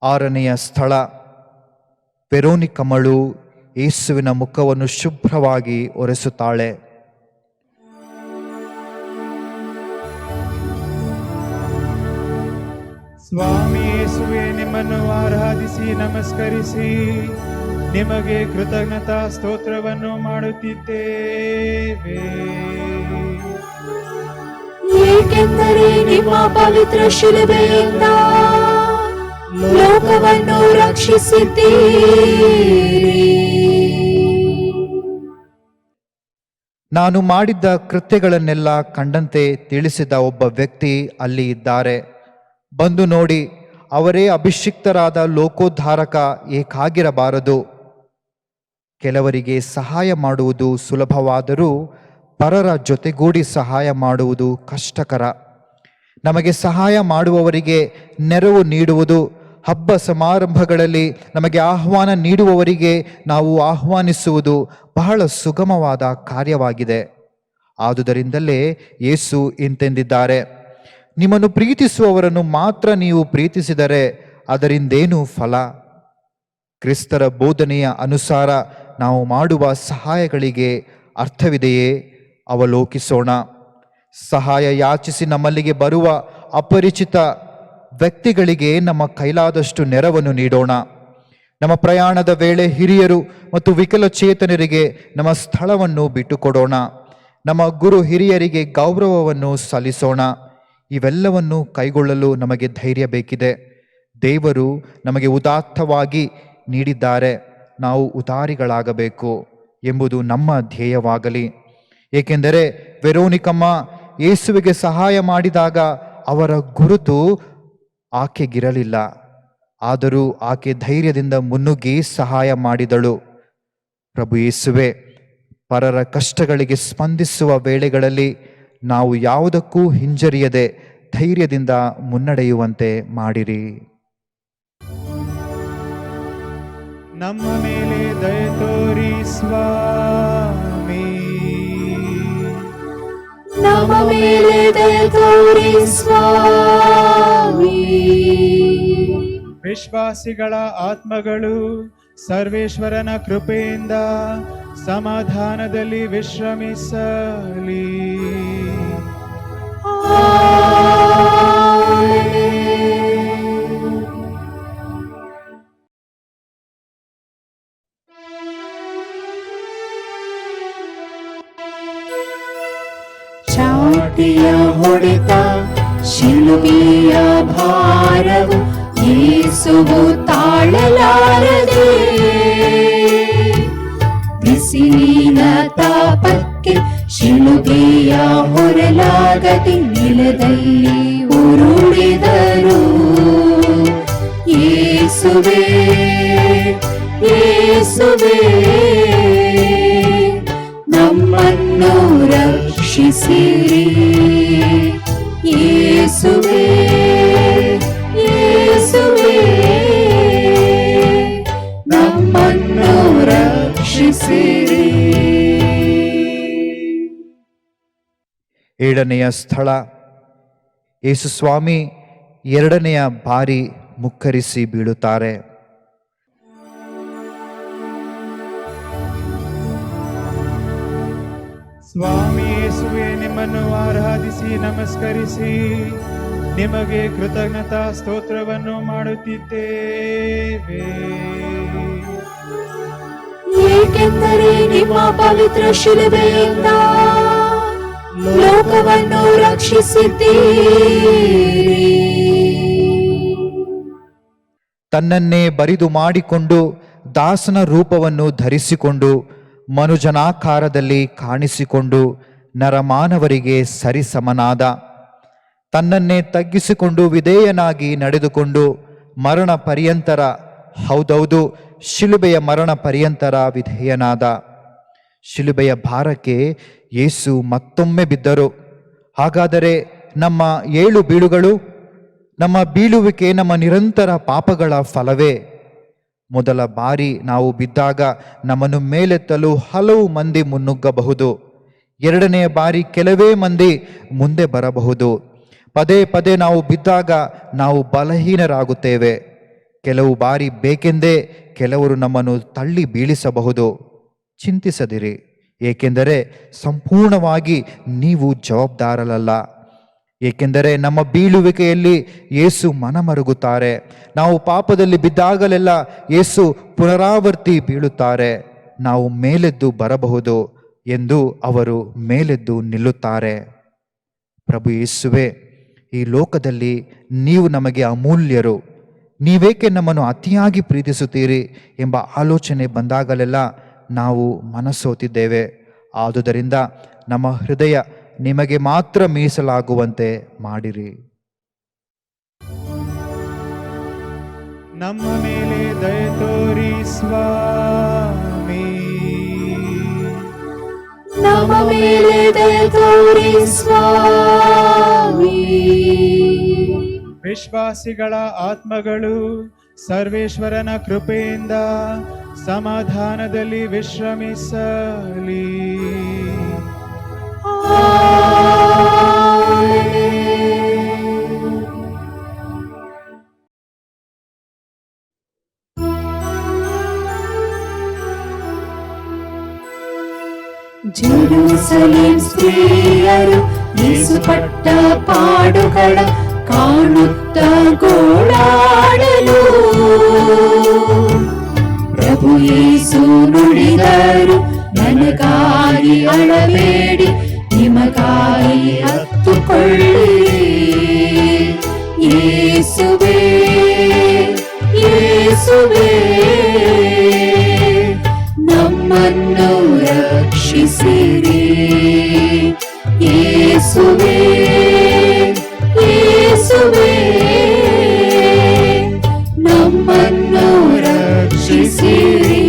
ಆರನೆಯ ಸ್ಥಳ, ವೆರೋನಿಕಮ್ಮಳು ಯೇಸುವಿನ ಮುಖವನ್ನು ಶುಭ್ರವಾಗಿ ಒರೆಸುತ್ತಾಳೆ.
ಸ್ವಾಮಿ ಯೇಸುವೆ, ನಿಮ್ಮನ್ನು ಆರಾಧಿಸಿ ನಮಸ್ಕರಿಸಿ ನಿಮಗೆ ಕೃತಜ್ಞತಾ ಸ್ತೋತ್ರವನ್ನು ಮಾಡುತ್ತಿದ್ದೇವೆ.
ಏಕೆಂದರೆ ನಿಮ್ಮ ಪವಿತ್ರ ಶಿಲುಬೆಯಿಂದ ಲೋಕವನ್ನು ರಕ್ಷಿಸಿದ್ದೀರಿ.
ನಾನು ಮಾಡಿದ್ದ ಕೃತ್ಯಗಳನ್ನೆಲ್ಲ ಕಂಡಂತೆ ತಿಳಿಸಿದ ಒಬ್ಬ ವ್ಯಕ್ತಿ ಅಲ್ಲಿ ಇದ್ದಾರೆ. ಬಂದು ನೋಡಿ, ಅವರೇ ಅಭಿಷಿಕ್ತರಾದ ಲೋಕೋದ್ಧಾರಕ ಏಕಾಗಿರಬಾರದು. ಕೆಲವರಿಗೆ ಸಹಾಯ ಮಾಡುವುದು ಸುಲಭವಾದರೂ ಪರರ ಜೊತೆಗೂಡಿ ಸಹಾಯ ಮಾಡುವುದು ಕಷ್ಟಕರ. ನಮಗೆ ಸಹಾಯ ಮಾಡುವವರಿಗೆ ನೆರವು ನೀಡುವುದು, ಹಬ್ಬ ಸಮಾರಂಭಗಳಲ್ಲಿ ನಮಗೆ ಆಹ್ವಾನ ನೀಡುವವರಿಗೆ ನಾವು ಆಹ್ವಾನಿಸುವುದು ಬಹಳ ಸುಗಮವಾದ ಕಾರ್ಯವಾಗಿದೆ. ಆದುದರಿಂದಲೇ ಯೇಸು ಇಂತೆಂದಿದ್ದಾರೆ, ನಿಮ್ಮನ್ನು ಪ್ರೀತಿಸುವವರನ್ನು ಮಾತ್ರ ನೀವು ಪ್ರೀತಿಸಿದರೆ ಅದರಿಂದೇನು ಫಲ? ಕ್ರಿಸ್ತರ ಬೋಧನೆಯ ಅನುಸಾರ ನಾವು ಮಾಡುವ ಸಹಾಯಗಳಿಗೆ ಅರ್ಥವಿದೆಯೇ? ಅವಲೋಕಿಸೋಣ. ಸಹಾಯ ಯಾಚಿಸಿ ನಮ್ಮಲ್ಲಿಗೆ ಬರುವ ಅಪರಿಚಿತ ವ್ಯಕ್ತಿಗಳಿಗೆ ನಮ್ಮ ಕೈಲಾದಷ್ಟು ನೆರವನ್ನು ನೀಡೋಣ. ನಮ್ಮ ಪ್ರಯಾಣದ ವೇಳೆ ಹಿರಿಯರು ಮತ್ತು ವಿಕಲಚೇತನರಿಗೆ ನಮ್ಮ ಸ್ಥಳವನ್ನು ಬಿಟ್ಟುಕೊಡೋಣ. ನಮ್ಮ ಗುರು ಹಿರಿಯರಿಗೆ ಗೌರವವನ್ನು ಸಲ್ಲಿಸೋಣ. ಇವೆಲ್ಲವನ್ನು ಕೈಗೊಳ್ಳಲು ನಮಗೆ ಧೈರ್ಯ ಬೇಕಿದೆ. ದೇವರು ನಮಗೆ ಉದಾತ್ತವಾಗಿ ನೀಡಿದ್ದಾರೆ, ನಾವು ಉದಾರಿಗಳಾಗಬೇಕು ಎಂಬುದು ನಮ್ಮ ಧ್ಯೇಯವಾಗಲಿ. ಏಕೆಂದರೆ ವೆರೋನಿಕಮ್ಮ ಯೇಸುವಿಗೆ ಸಹಾಯ ಮಾಡಿದಾಗ ಅವರ ಗುರುತು ಆಕೆಗಿರಲಿಲ್ಲ. ಆದರೂ ಆಕೆ ಧೈರ್ಯದಿಂದ ಮುನ್ನುಗ್ಗಿ ಸಹಾಯ ಮಾಡಿದಳು. ಪ್ರಭು ಯೇಸುವೆ, ಪರರ ಕಷ್ಟಗಳಿಗೆ ಸ್ಪಂದಿಸುವ ವೇಳೆಗಳಲ್ಲಿ ನಾವು ಯಾವುದಕ್ಕೂ ಹಿಂಜರಿಯದೆ ಧೈರ್ಯದಿಂದ ಮುನ್ನಡೆಯುವಂತೆ ಮಾಡಿರಿ.
ನಮ್ಮ ಮೇಲೆ ದಯೆ ತೋರಿ ಸ್ವಾಮಿ.
ನಮ್ಮ ಮೇಲೆ ದಯೆ ತೋರಿ ಸ್ವಾಮಿ.
ವಿಶ್ವಾಸಿಗಳ ಆತ್ಮಗಳು ಸರ್ವೇಶ್ವರನ ಕೃಪೆಯಿಂದ ಸಮಾಧಾನದಲ್ಲಿ ವಿಶ್ರಮಿಸಲಿ.
ಚಾಟಿಯ ಹೊಡೆತ ಶಿಲುಬೆಯ ಭಾರವು ಯೇಸುವು ತಾಳಲಾರದೆ, ಬಿಸಿಲಿನ ತಾಪಕ್ಕೆ ಶಿಲುಬೆಯ ಹೊರಲಾಗದೆ ನೆಲದಲ್ಲಿ ಉರುಳಿದರು. ಯೇಸುವೇ ಯೇಸುವೇ ನಮ್ಮನ್ನು ರಕ್ಷಿಸಿರಿ. ಯೇಸುವೇ ಯೇಸುವೇ ನಮ್ಮನ್ನು ರಕ್ಷಿಸಿರಿ.
ಏಳನೆಯ ಸ್ಥಳ, ಯೇಸು ಸ್ವಾಮಿ ಎರಡನೆಯ ಬಾರಿ ಮುಕ್ಕರಿಸಿ ಬೀಳುತ್ತಾರೆ.
ಸ್ವಾಮಿ ಯೇಸುವೆ, ನಿಮ್ಮನ್ನು ಆರಾಧಿಸಿ ನಮಸ್ಕರಿಸಿ ನಿಮಗೆ ಕೃತಜ್ಞತಾ ಸ್ತೋತ್ರವನ್ನು ಮಾಡುತ್ತಿದ್ದೇವೆ.
ಏಕೆಂದರೆ ನಿಮ್ಮ ಪವಿತ್ರ ಶಿಲುಬೆಯಿಂದ ಲೋಕವನ್ನು ರಕ್ಷಿಸಿದ್ದೀರಿ.
ತನ್ನನ್ನೇ ಬರಿದು ಮಾಡಿಕೊಂಡು ದಾಸನ ರೂಪವನ್ನು ಧರಿಸಿಕೊಂಡು ಮನುಜನಾಕಾರದಲ್ಲಿ ಕಾಣಿಸಿಕೊಂಡು ನರಮಾನವರಿಗೆ ಸರಿಸಮನಾದ. ತನ್ನನ್ನೇ ತಗ್ಗಿಸಿಕೊಂಡು ವಿಧೇಯನಾಗಿ ನಡೆದುಕೊಂಡು ಮರಣ ಪರ್ಯಂತರ, ಹೌದೌದು ಶಿಲುಬೆಯ ಮರಣ ಪರ್ಯಂತರ ವಿಧೇಯನಾದ. ಶಿಲುಬೆಯ ಭಾರಕ್ಕೆ ಯೇಸು ಮತ್ತೊಮ್ಮೆ ಬಿದ್ದರು. ಹಾಗಾದರೆ ನಮ್ಮ ಏಳು ಬೀಳುಗಳು, ನಮ್ಮ ಬೀಳುವಿಕೆ ನಮ್ಮ ನಿರಂತರ ಪಾಪಗಳ ಫಲವೇ? ಮೊದಲ ಬಾರಿ ನಾವು ಬಿದ್ದಾಗ ನಮ್ಮನ್ನು ಮೇಲೆತ್ತಲು ಹಲವು ಮಂದಿ ಮುನ್ನುಗ್ಗಬಹುದು. ಎರಡನೆಯ ಬಾರಿ ಕೆಲವೇ ಮಂದಿ ಮುಂದೆ ಬರಬಹುದು. ಪದೇ ಪದೇ ನಾವು ಬಿದ್ದಾಗ ನಾವು ಬಲಹೀನರಾಗುತ್ತೇವೆ. ಕೆಲವು ಬಾರಿ ಬೇಕೆಂದೇ ಕೆಲವರು ನಮ್ಮನ್ನು ತಳ್ಳಿ ಬೀಳಿಸಬಹುದು. ಚಿಂತಿಸದಿರಿ, ಏಕೆಂದರೆ ಸಂಪೂರ್ಣವಾಗಿ ನೀವು ಜವಾಬ್ದಾರರಲ್ಲ. ಏಕೆಂದರೆ ನಮ್ಮ ಬೀಳುವಿಕೆಯಲ್ಲಿ ಯೇಸು ಮನಮರುಗುತ್ತಾರೆ. ನಾವು ಪಾಪದಲ್ಲಿ ಬಿದ್ದಾಗಲೆಲ್ಲ ಯೇಸು ಪುನರಾವರ್ತಿ ಬೀಳುತ್ತಾರೆ. ನಾವು ಮೇಲೆದ್ದು ಬರಬಹುದು ಎಂದು ಅವರು ಮೇಲೆದ್ದು ನಿಲ್ಲುತ್ತಾರೆ. ಪ್ರಭು ಯೇಸುವೆ, ಈ ಲೋಕದಲ್ಲಿ ನೀವು ನಮಗೆ ಅಮೂಲ್ಯರು. ನೀವೇಕೆ ನಮ್ಮನ್ನು ಅತಿಯಾಗಿ ಪ್ರೀತಿಸುತ್ತೀರಿ ಎಂಬ ಆಲೋಚನೆ ಬಂದಾಗಲೆಲ್ಲ ನಾವು ಮನಸೋತಿದ್ದೇವೆ. ಆದುದರಿಂದ ನಮ್ಮ ಹೃದಯ ನಿಮಗೆ ಮಾತ್ರ ಮೀಸಲಾಗುವಂತೆ ಮಾಡಿರಿ.
ನಮ್ಮ ಮೇಲೆ ದಯೆ ತೋರಿ ಸ್ವಾಮಿ.
ನಮ್ಮ ಮೇಲೆ ದಯೆ ತೋರಿ ಸ್ವಾಮಿ.
ವಿಶ್ವಾಸಿಗಳ ಆತ್ಮಗಳು ಸರ್ವೇಶ್ವರನ ಕೃಪೆಯಿಂದ ಸಮಾಧಾನದಲ್ಲಿ ವಿಶ್ರಮಿಸಲಿ.
ಜೆರೂಸಲೇಮ್ ಸ್ತ್ರೀಯರು ಯೇಸು ಪಟ್ಟ ಪಾಡುಗಳ ಕಾಣುತ್ತ ಗೋಳಾಡಲು ಪ್ರಭು ಯೇಸು ನುಡಿದರು, ನನಗಾಗಿ ಅಳಬೇಡಿ, ನಿಮಗಾಗಿ ಹತ್ತುಕೊಳ್ಳಿರಿ. ಯೇಸುವೇ ಯೇಸುವೇ ನಮ್ಮನ್ನು ರಕ್ಷಿಸಿರಿ. ಯೇಸುವೇ ಯೇಸುವೇ ನಮ್ಮನ್ನು ರಕ್ಷಿಸಿರಿ.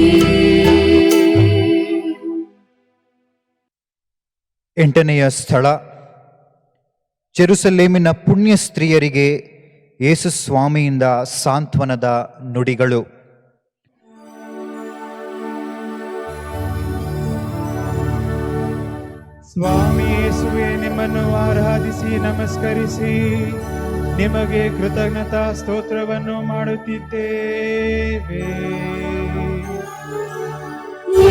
ಎಂಟನೆಯ ಸ್ಥಳ, ಜೆರುಸಲೇಮಿನ ಪುಣ್ಯ ಸ್ತ್ರೀಯರಿಗೆ ಯೇಸು ಸ್ವಾಮಿಯಿಂದ ಸಾಂತ್ವನದ ನುಡಿಗಳು.
ಸ್ವಾಮಿ ಯೇಸುವೆ, ನಿಮ್ಮನ್ನು ಆರಾಧಿಸಿ ನಮಸ್ಕರಿಸಿ ನಿಮಗೆ ಕೃತಜ್ಞತಾ ಸ್ತೋತ್ರವನ್ನು ಮಾಡುತ್ತಿದ್ದೇವೆ.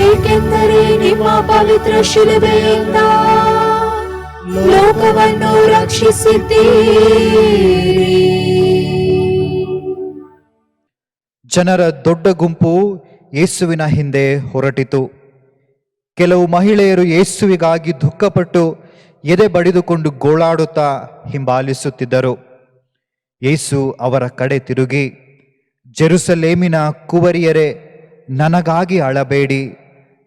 ಏಕೆಂದರೆ ನಿಮ್ಮ ಪವಿತ್ರ ಶಿಲುಬೆಯಿಂದ ಲೋಕವನ್ನು ರಕ್ಷಿಸಿದ್ದೀರಿ.
ಜನರ ದೊಡ್ಡ ಗುಂಪು ಯೇಸುವಿನ ಹಿಂದೆ ಹೊರಟಿತು. ಕೆಲವು ಮಹಿಳೆಯರು ಯೇಸುವಿಗಾಗಿ ದುಃಖಪಟ್ಟು ಎದೆ ಬಡಿದುಕೊಂಡು ಗೋಳಾಡುತ್ತಾ ಹಿಂಬಾಲಿಸುತ್ತಿದ್ದರು. ಯೇಸು ಅವರ ಕಡೆ ತಿರುಗಿ, ಜೆರುಸಲೇಮಿನ ಕುವರಿಯರೇ, ನನಗಾಗಿ ಅಳಬೇಡಿ,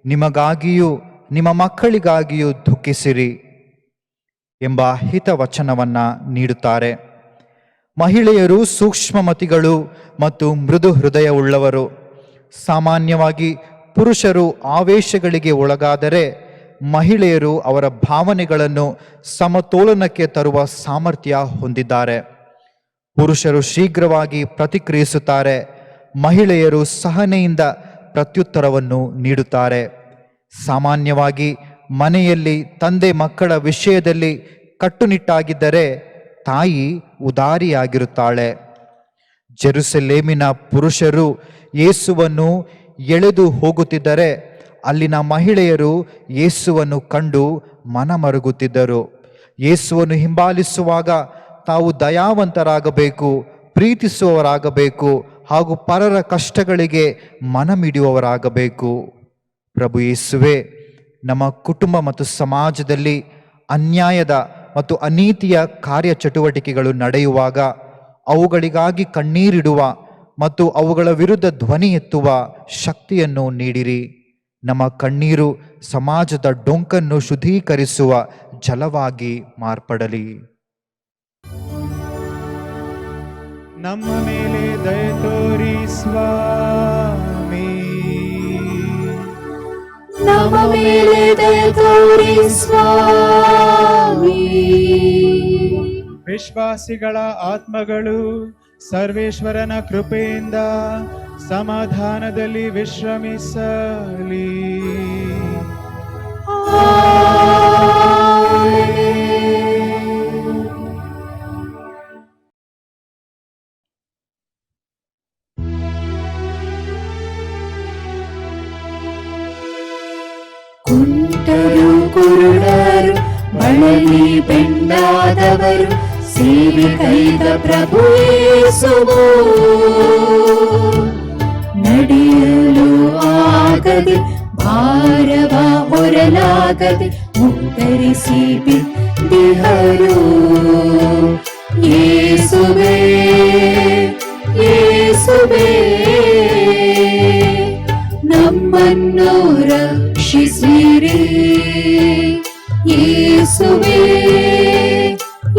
ನಿಮಗಾಗಿಯೂ ನಿಮ್ಮ ಮಕ್ಕಳಿಗಾಗಿಯೂ ದುಃಖಿಸಿರಿ ಎಂಬ ಹಿತವಚನವನ್ನು ನೀಡುತ್ತಾರೆ. ಮಹಿಳೆಯರು ಸೂಕ್ಷ್ಮಮತಿಗಳು ಮತ್ತು ಮೃದು ಹೃದಯವುಳ್ಳವರು. ಸಾಮಾನ್ಯವಾಗಿ ಪುರುಷರು ಆವೇಶಗಳಿಗೆ ಒಳಗಾದರೆ ಮಹಿಳೆಯರು ಅವರ ಭಾವನೆಗಳನ್ನು ಸಮತೋಲನಕ್ಕೆ ತರುವ ಸಾಮರ್ಥ್ಯ ಹೊಂದಿದ್ದಾರೆ. ಪುರುಷರು ಶೀಘ್ರವಾಗಿ ಪ್ರತಿಕ್ರಿಯಿಸುತ್ತಾರೆ, ಮಹಿಳೆಯರು ಸಹನೆಯಿಂದ ಪ್ರತ್ಯುತ್ತರವನ್ನು ನೀಡುತ್ತಾರೆ. ಸಾಮಾನ್ಯವಾಗಿ ಮನೆಯಲ್ಲಿ ತಂದೆ ಮಕ್ಕಳ ವಿಷಯದಲ್ಲಿ ಕಟ್ಟುನಿಟ್ಟಾಗಿದ್ದರೆ ತಾಯಿ ಉದಾರಿಯಾಗಿರುತ್ತಾಳೆ. ಜೆರುಸಲೇಮಿನ ಪುರುಷರು ಯೇಸುವನ್ನು ಎಳೆದು ಹೋಗುತ್ತಿದ್ದರೆ ಅಲ್ಲಿನ ಮಹಿಳೆಯರು ಯೇಸುವನ್ನು ಕಂಡು ಮನಮರುಗುತ್ತಿದ್ದರು. ಯೇಸುವನ್ನು ಹಿಂಬಾಲಿಸುವಾಗ ತಾವು ದಯಾವಂತರಾಗಬೇಕು, ಪ್ರೀತಿಸುವವರಾಗಬೇಕು ಹಾಗೂ ಪರರ ಕಷ್ಟಗಳಿಗೆ ಮನಮಿಡಿಯುವವರಾಗಬೇಕು. ಪ್ರಭು ಯೇಸುವೆ, ನಮ್ಮ ಕುಟುಂಬ ಮತ್ತು ಸಮಾಜದಲ್ಲಿ ಅನ್ಯಾಯದ ಮತ್ತು ಅನೀತಿಯ ಕಾರ್ಯಚಟುವಟಿಕೆಗಳು ನಡೆಯುವಾಗ ಅವುಗಳಿಗಾಗಿ ಕಣ್ಣೀರಿಡುವ ಮತ್ತು ಅವುಗಳ ವಿರುದ್ಧ ಧ್ವನಿ ಎತ್ತುವ ಶಕ್ತಿಯನ್ನು ನೀಡಿರಿ. ನಮ್ಮ ಕಣ್ಣೀರು ಸಮಾಜದ ಡೊಂಕನ್ನು ಶುದ್ಧೀಕರಿಸುವ ಜಲವಾಗಿ ಮಾರ್ಪಡಲಿ.
ನಮ್ಮ ಮೇಲೆ ದಯೆ ತೋರಿ ಸ್ವಾಮಿ.
ನಮ್ಮ ಮೇಲೆ ದಯೆ ತೋರಿ ಸ್ವಾಮಿ.
ವಿಶ್ವಾಸಿಗಳ ಆತ್ಮಗಳು ಸರ್ವೇಶ್ವರನ ಕೃಪೆಯಿಂದ ಸಮಾಧಾನದಲ್ಲಿ ವಿಶ್ರಮಿಸಲಿ.
ಕುಂಟರು ಕುರುಡರು ಬಳಲಿ ಬೆಂಡಾದವರು ಸೇವೆ ಕೈದ ಪ್ರಭು ಯೇಸುವು. ನಡೆಯಲು ಆಗದೆ ಭಾರವ ಹೊರಲಾಗದೆ ಮುಗ್ಗರಿಸಿ ಬಿದ್ದಿಹರು. ಯೇಸುವೇ ಯೇಸುವೇ ನಮ್ಮನ್ನು ರಕ್ಷಿಸಿರಿ. ಯೇಸುವೇ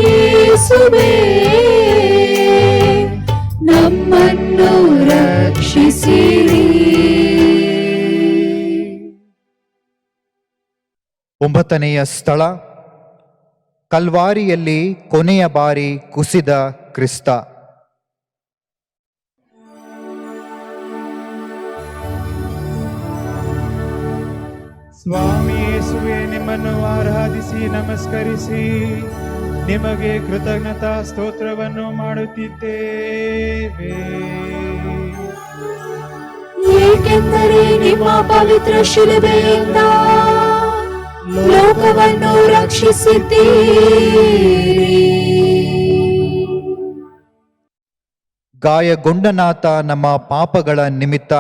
ಯೇಸುವೇ ನಮ್ಮನ್ನು ರಕ್ಷಿಸಿರಿ.
9ನೆಯ ಸ್ಥಳ, ಕಲ್ವಾರಿಯಲ್ಲಿ ಕೊನೆಯ ಬಾರಿ ಕುಸಿದ ಕ್ರಿಸ್ತ.
ಸ್ವಾಮಿ ಯೇಸುವೆ, ನಿಮ್ಮನ್ನು ಆರಾಧಿಸಿ ನಮಸ್ಕರಿಸಿ ನಿಮಗೆ ಕೃತಜ್ಞತಾ ಸ್ತೋತ್ರವನ್ನು ಮಾಡುತ್ತಿದ್ದೇವೆ.
ಏಕೆಂದರೆ ನಿಮ್ಮ ಪವಿತ್ರ ಶಿಲುಬೆಯಿಂದ ಲೋಕವನ್ನು ರಕ್ಷಿಸಿದ್ದೀರಿ.
ಗಾಯಗೊಂಡನಾತ ನಮ್ಮ ಪಾಪಗಳ ನಿಮಿತ್ತ,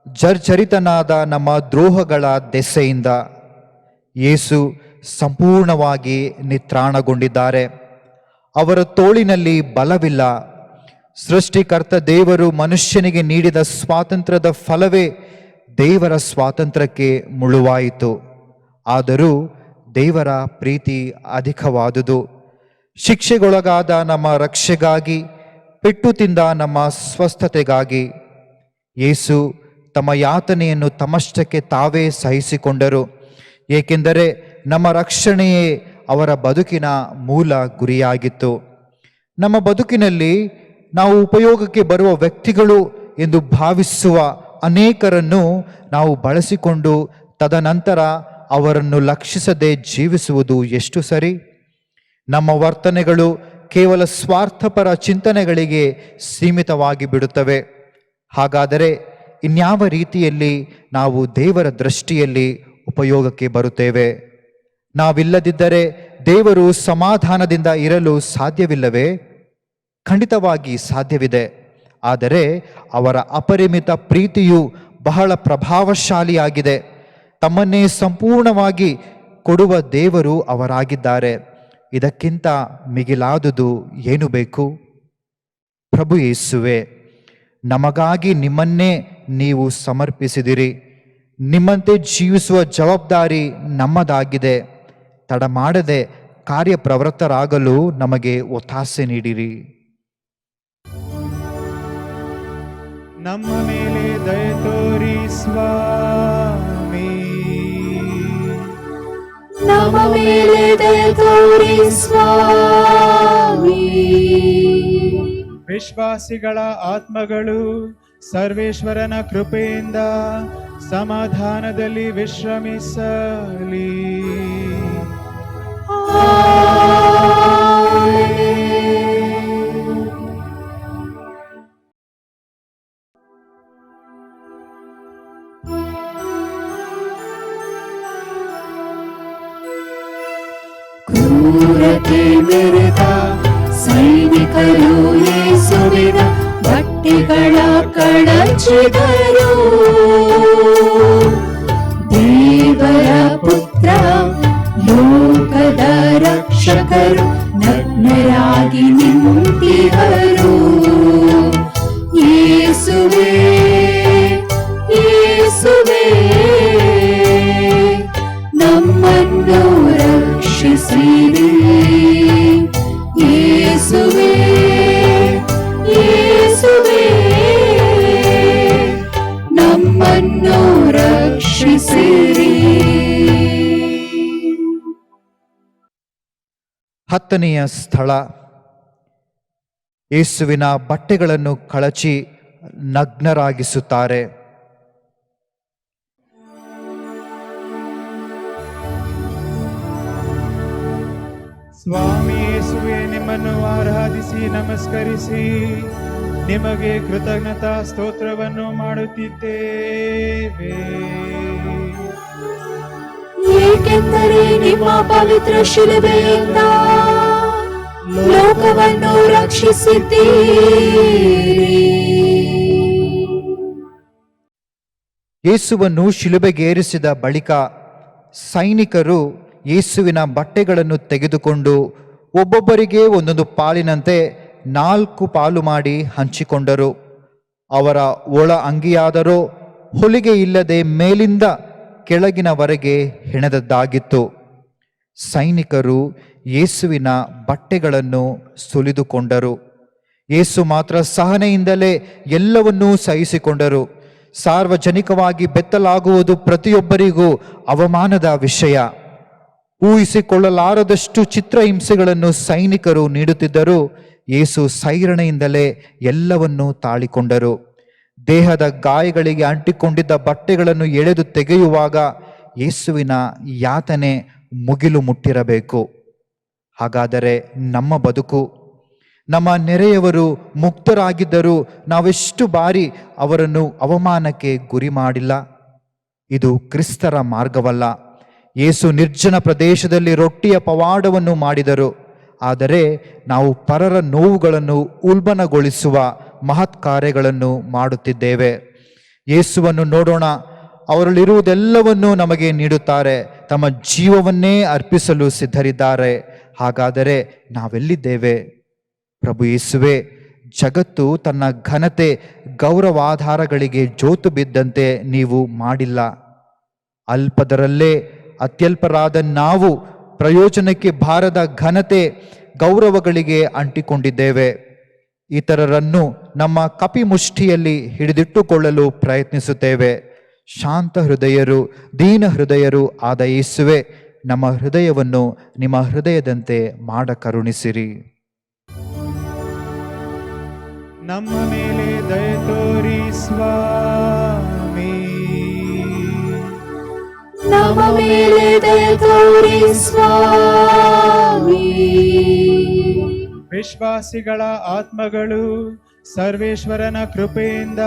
ಜರ್ಜರಿತನಾದ ನಮ್ಮ ದ್ರೋಹಗಳ ದೆಸೆಯಿಂದ ಯೇಸು ಸಂಪೂರ್ಣವಾಗಿ ನಿತ್ರಾಣಗೊಂಡಿದ್ದಾರೆ. ಅವರ ತೋಳಿನಲ್ಲಿ ಬಲವಿಲ್ಲ. ಸೃಷ್ಟಿಕರ್ತ ದೇವರು ಮನುಷ್ಯನಿಗೆ ನೀಡಿದ ಸ್ವಾತಂತ್ರ್ಯದ ಫಲವೇ ದೇವರ ಸ್ವಾತಂತ್ರ್ಯಕ್ಕೆ ಮುಳುವಾಯಿತು. ಆದರೂ ದೇವರ ಪ್ರೀತಿ ಅಧಿಕವಾದುದು. ಶಿಕ್ಷೆಗೊಳಗಾದ ನಮ್ಮ ರಕ್ಷೆಗಾಗಿ, ಪೆಟ್ಟು ತಿಂದ ನಮ್ಮ ಸ್ವಸ್ಥತೆಗಾಗಿ ಯೇಸು ತಮ್ಮ ಯಾತನೆಯನ್ನು ತಮ್ಮಷ್ಟಕ್ಕೆ ತಾವೇ ಸಹಿಸಿಕೊಂಡರು. ಏಕೆಂದರೆ ನಮ್ಮ ರಕ್ಷಣೆಯೇ ಅವರ ಬದುಕಿನ ಮೂಲ ಗುರಿಯಾಗಿತ್ತು. ನಮ್ಮ ಬದುಕಿನಲ್ಲಿ ನಾವು ಉಪಯೋಗಕ್ಕೆ ಬರುವ ವ್ಯಕ್ತಿಗಳು ಎಂದು ಭಾವಿಸುವ ಅನೇಕರನ್ನು ನಾವು ಬಳಸಿಕೊಂಡು ತದನಂತರ ಅವರನ್ನು ಲಕ್ಷಿಸದೆ ಜೀವಿಸುವುದು ಎಷ್ಟು ಸರಿ? ನಮ್ಮ ವರ್ತನೆಗಳು ಕೇವಲ ಸ್ವಾರ್ಥಪರ ಚಿಂತನೆಗಳಿಗೆ ಸೀಮಿತವಾಗಿ ಬಿಡುತ್ತವೆ. ಹಾಗಾದರೆ ಇನ್ಯಾವ ರೀತಿಯಲ್ಲಿ ನಾವು ದೇವರ ದೃಷ್ಟಿಯಲ್ಲಿ ಉಪಯೋಗಕ್ಕೆ ಬರುತ್ತೇವೆ? ನಾವಿಲ್ಲದಿದ್ದರೆ ದೇವರು ಸಮಾಧಾನದಿಂದ ಇರಲು ಸಾಧ್ಯವಿಲ್ಲವೇ? ಖಂಡಿತವಾಗಿ ಸಾಧ್ಯವಿದೆ. ಆದರೆ ಅವರ ಅಪರಿಮಿತ ಪ್ರೀತಿಯು ಬಹಳ ಪ್ರಭಾವಶಾಲಿಯಾಗಿದೆ. ತಮ್ಮನ್ನೇ ಸಂಪೂರ್ಣವಾಗಿ ಕೊಡುವ ದೇವರು ಅವರಾಗಿದ್ದಾರೆ. ಇದಕ್ಕಿಂತ ಮಿಗಿಲಾದುದು ಏನು ಬೇಕು? ಪ್ರಭು ಯೇಸುವೆ, ನಮಗಾಗಿ ನಿಮ್ಮನ್ನೇ ನೀವು ಸಮರ್ಪಿಸಿದಿರಿ. ನಿಮ್ಮಂತೆ ಜೀವಿಸುವ ಜವಾಬ್ದಾರಿ ನಮ್ಮದಾಗಿದೆ. ತಡ ಮಾಡದೆ ಕಾರ್ಯಪ್ರವೃತ್ತರಾಗಲು ನಮಗೆ ಒತ್ತಾಸೆ ನೀಡಿರಿ.
ನಮ್ಮ ಮೇಲೆ ದಯೆ ತೋರಿ ಸ್ವಾಮಿ.
ನಮ್ಮ ಮೇಲೆ ದಯೆ ತೋರಿ ಸ್ವಾಮಿ.
ವಿಶ್ವಾಸಿಗಳ ಆತ್ಮಗಳು ಸರ್ವೇಶ್ವರನ ಕೃಪೆಯಿಂದ ಸಮಾಧಾನದಲ್ಲಿ ವಿಶ್ರಮಿಸಲಿ.
ಕ್ರೂರತೆ ಮೆರೆದ ಸೈನಿಕರು ಯೇಸುವಿನ ಬಟ್ಟೆಗಳ ಕಳಚಿದರು. ದೇವರ ಪುತ್ರ ಲೋಕದ ರಕ್ಷಿಸಿರಿ. ಯೇಸುವೇ ಯೇಸುವೇ ನಮ್ಮನ್ನು ರಕ್ಷಿಸಿರಿ.
10ನೆಯ ಸ್ಥಳ, ಯೇಸುವಿನ ಬಟ್ಟೆಗಳನ್ನು ಕಳಚಿ ನಗ್ನರಾಗಿಸುತ್ತಾರೆ.
ಸ್ವಾಮಿ ಯೇಸುವೆ, ನಿಮ್ಮನ್ನು ಆರಾಧಿಸಿ ನಮಸ್ಕರಿಸಿ ನಿಮಗೆ ಕೃತಜ್ಞತಾ ಸ್ತೋತ್ರವನ್ನು ಮಾಡುತ್ತಿದ್ದೇವೆ.
ಏಕೆಂದರೆ ನಿಮ್ಮ ಪವಿತ್ರ ಶಿಲುಬೆಯಿಂದ ಲೋಕವನ್ನು ರಕ್ಷಿಸಿದ್ದೀರಿ.
ಯೇಸುವನ್ನು ಶಿಲುಬೆಗೇರಿಸಿದ ಬಳಿಕ ಸೈನಿಕರು ಯೇಸುವಿನ ಬಟ್ಟೆಗಳನ್ನು ತೆಗೆದುಕೊಂಡು ಒಬ್ಬೊಬ್ಬರಿಗೆ ಒಂದೊಂದು ಪಾಲಿನಂತೆ 4 ಪಾಲು ಮಾಡಿ ಹಂಚಿಕೊಂಡರು. ಅವರ ಒಳ ಅಂಗಿಯಾದರೋ ಹೊಲಿಗೆ ಇಲ್ಲದೆ ಮೇಲಿಂದ ಕೆಳಗಿನವರೆಗೆ ಹೆಣೆದದ್ದಾಗಿತ್ತು. ಸೈನಿಕರು ಯೇಸುವಿನ ಬಟ್ಟೆಗಳನ್ನು ಸುಲಿದುಕೊಂಡರು. ಯೇಸು ಮಾತ್ರ ಸಹನೆಯಿಂದಲೇ ಎಲ್ಲವನ್ನೂ ಸಹಿಸಿಕೊಂಡರು. ಸಾರ್ವಜನಿಕವಾಗಿ ಬೆತ್ತಲಾಗುವುದು ಪ್ರತಿಯೊಬ್ಬರಿಗೂ ಅವಮಾನದ ವಿಷಯ. ಊಹಿಸಿಕೊಳ್ಳಲಾರದಷ್ಟು ಚಿತ್ರಹಿಂಸೆಗಳನ್ನು ಸೈನಿಕರು ನೀಡುತ್ತಿದ್ದರು. ಯೇಸು ಸೈರಣೆಯಿಂದಲೇ ಎಲ್ಲವನ್ನೂ ತಾಳಿಕೊಂಡರು. ದೇಹದ ಗಾಯಗಳಿಗೆ ಅಂಟಿಕೊಂಡಿದ್ದ ಬಟ್ಟೆಗಳನ್ನು ಎಳೆದು ತೆಗೆಯುವಾಗ ಯೇಸುವಿನ ಯಾತನೆ ಮುಗಿಲು ಮುಟ್ಟಿರಬೇಕು. ಹಾಗಾದರೆ ನಮ್ಮ ಬದುಕು, ನಮ್ಮ ನೆರೆಯವರು ಮುಕ್ತರಾಗಿದ್ದರೂ ನಾವೆಷ್ಟು ಬಾರಿ ಅವರನ್ನು ಅವಮಾನಕ್ಕೆ ಗುರಿ ಮಾಡಿಲ್ಲ? ಇದು ಕ್ರಿಸ್ತರ ಮಾರ್ಗವಲ್ಲ. ಯೇಸು ನಿರ್ಜನ ಪ್ರದೇಶದಲ್ಲಿ ರೊಟ್ಟಿಯ ಪವಾಡವನ್ನು ಮಾಡಿದರು. ಆದರೆ ನಾವು ಪರರ ನೋವುಗಳನ್ನು ಉಲ್ಬಣಗೊಳಿಸುವ ಮಹತ್ ಕಾರ್ಯಗಳನ್ನು ಮಾಡುತ್ತಿದ್ದೇವೆ. ಯೇಸುವನ್ನು ನೋಡೋಣ. ಅವರಲ್ಲಿರುವುದೆಲ್ಲವನ್ನೂ ನಮಗೆ ನೀಡುತ್ತಾರೆ. ತಮ್ಮ ಜೀವವನ್ನೇ ಅರ್ಪಿಸಲು ಸಿದ್ಧರಿದ್ದಾರೆ. ಹಾಗಾದರೆ ನಾವೆಲ್ಲಿದ್ದೇವೆ? ಪ್ರಭು ಯೇಸುವೆ, ಜಗತ್ತು ತನ್ನ ಘನತೆ ಗೌರವಾಧಾರಗಳಿಗೆ ಜೋತು ಬಿದ್ದಂತೆ ನೀವು ಮಾಡಿಲ್ಲ. ಅಲ್ಪದರಲ್ಲೇ ಅತ್ಯಲ್ಪರಾದ ನಾವು ಪ್ರಯೋಜನಕ್ಕೆ ಬಾರದ ಘನತೆ ಗೌರವಗಳಿಗೆ ಅಂಟಿಕೊಂಡಿದ್ದೇವೆ. ಇತರರನ್ನು ನಮ್ಮ ಕಪಿಮುಷ್ಟಿಯಲ್ಲಿ ಹಿಡಿದಿಟ್ಟುಕೊಳ್ಳಲು ಪ್ರಯತ್ನಿಸುತ್ತೇವೆ. ಶಾಂತ ಹೃದಯರು, ದೀನ ಹೃದಯರು ಆದ ಯೇಸುವೆ, ನಮ್ಮ ಹೃದಯವನ್ನು ನಿಮ್ಮ ಹೃದಯದಂತೆ ಮಾಡ ಕರುಣಿಸಿರಿ.
ನಮ್ಮ ಮೇಲೆ ದಯೆ ತೋರಿ ಸ್ವಾಮಿ.
ನಮ್ಮ ಮೇಲೆ ದಯೆ ತೋರಿ ಸ್ವಾಮಿ.
ವಿಶ್ವಾಸಿಗಳ ಆತ್ಮಗಳು ಸರ್ವೇಶ್ವರನ ಕೃಪೆಯಿಂದ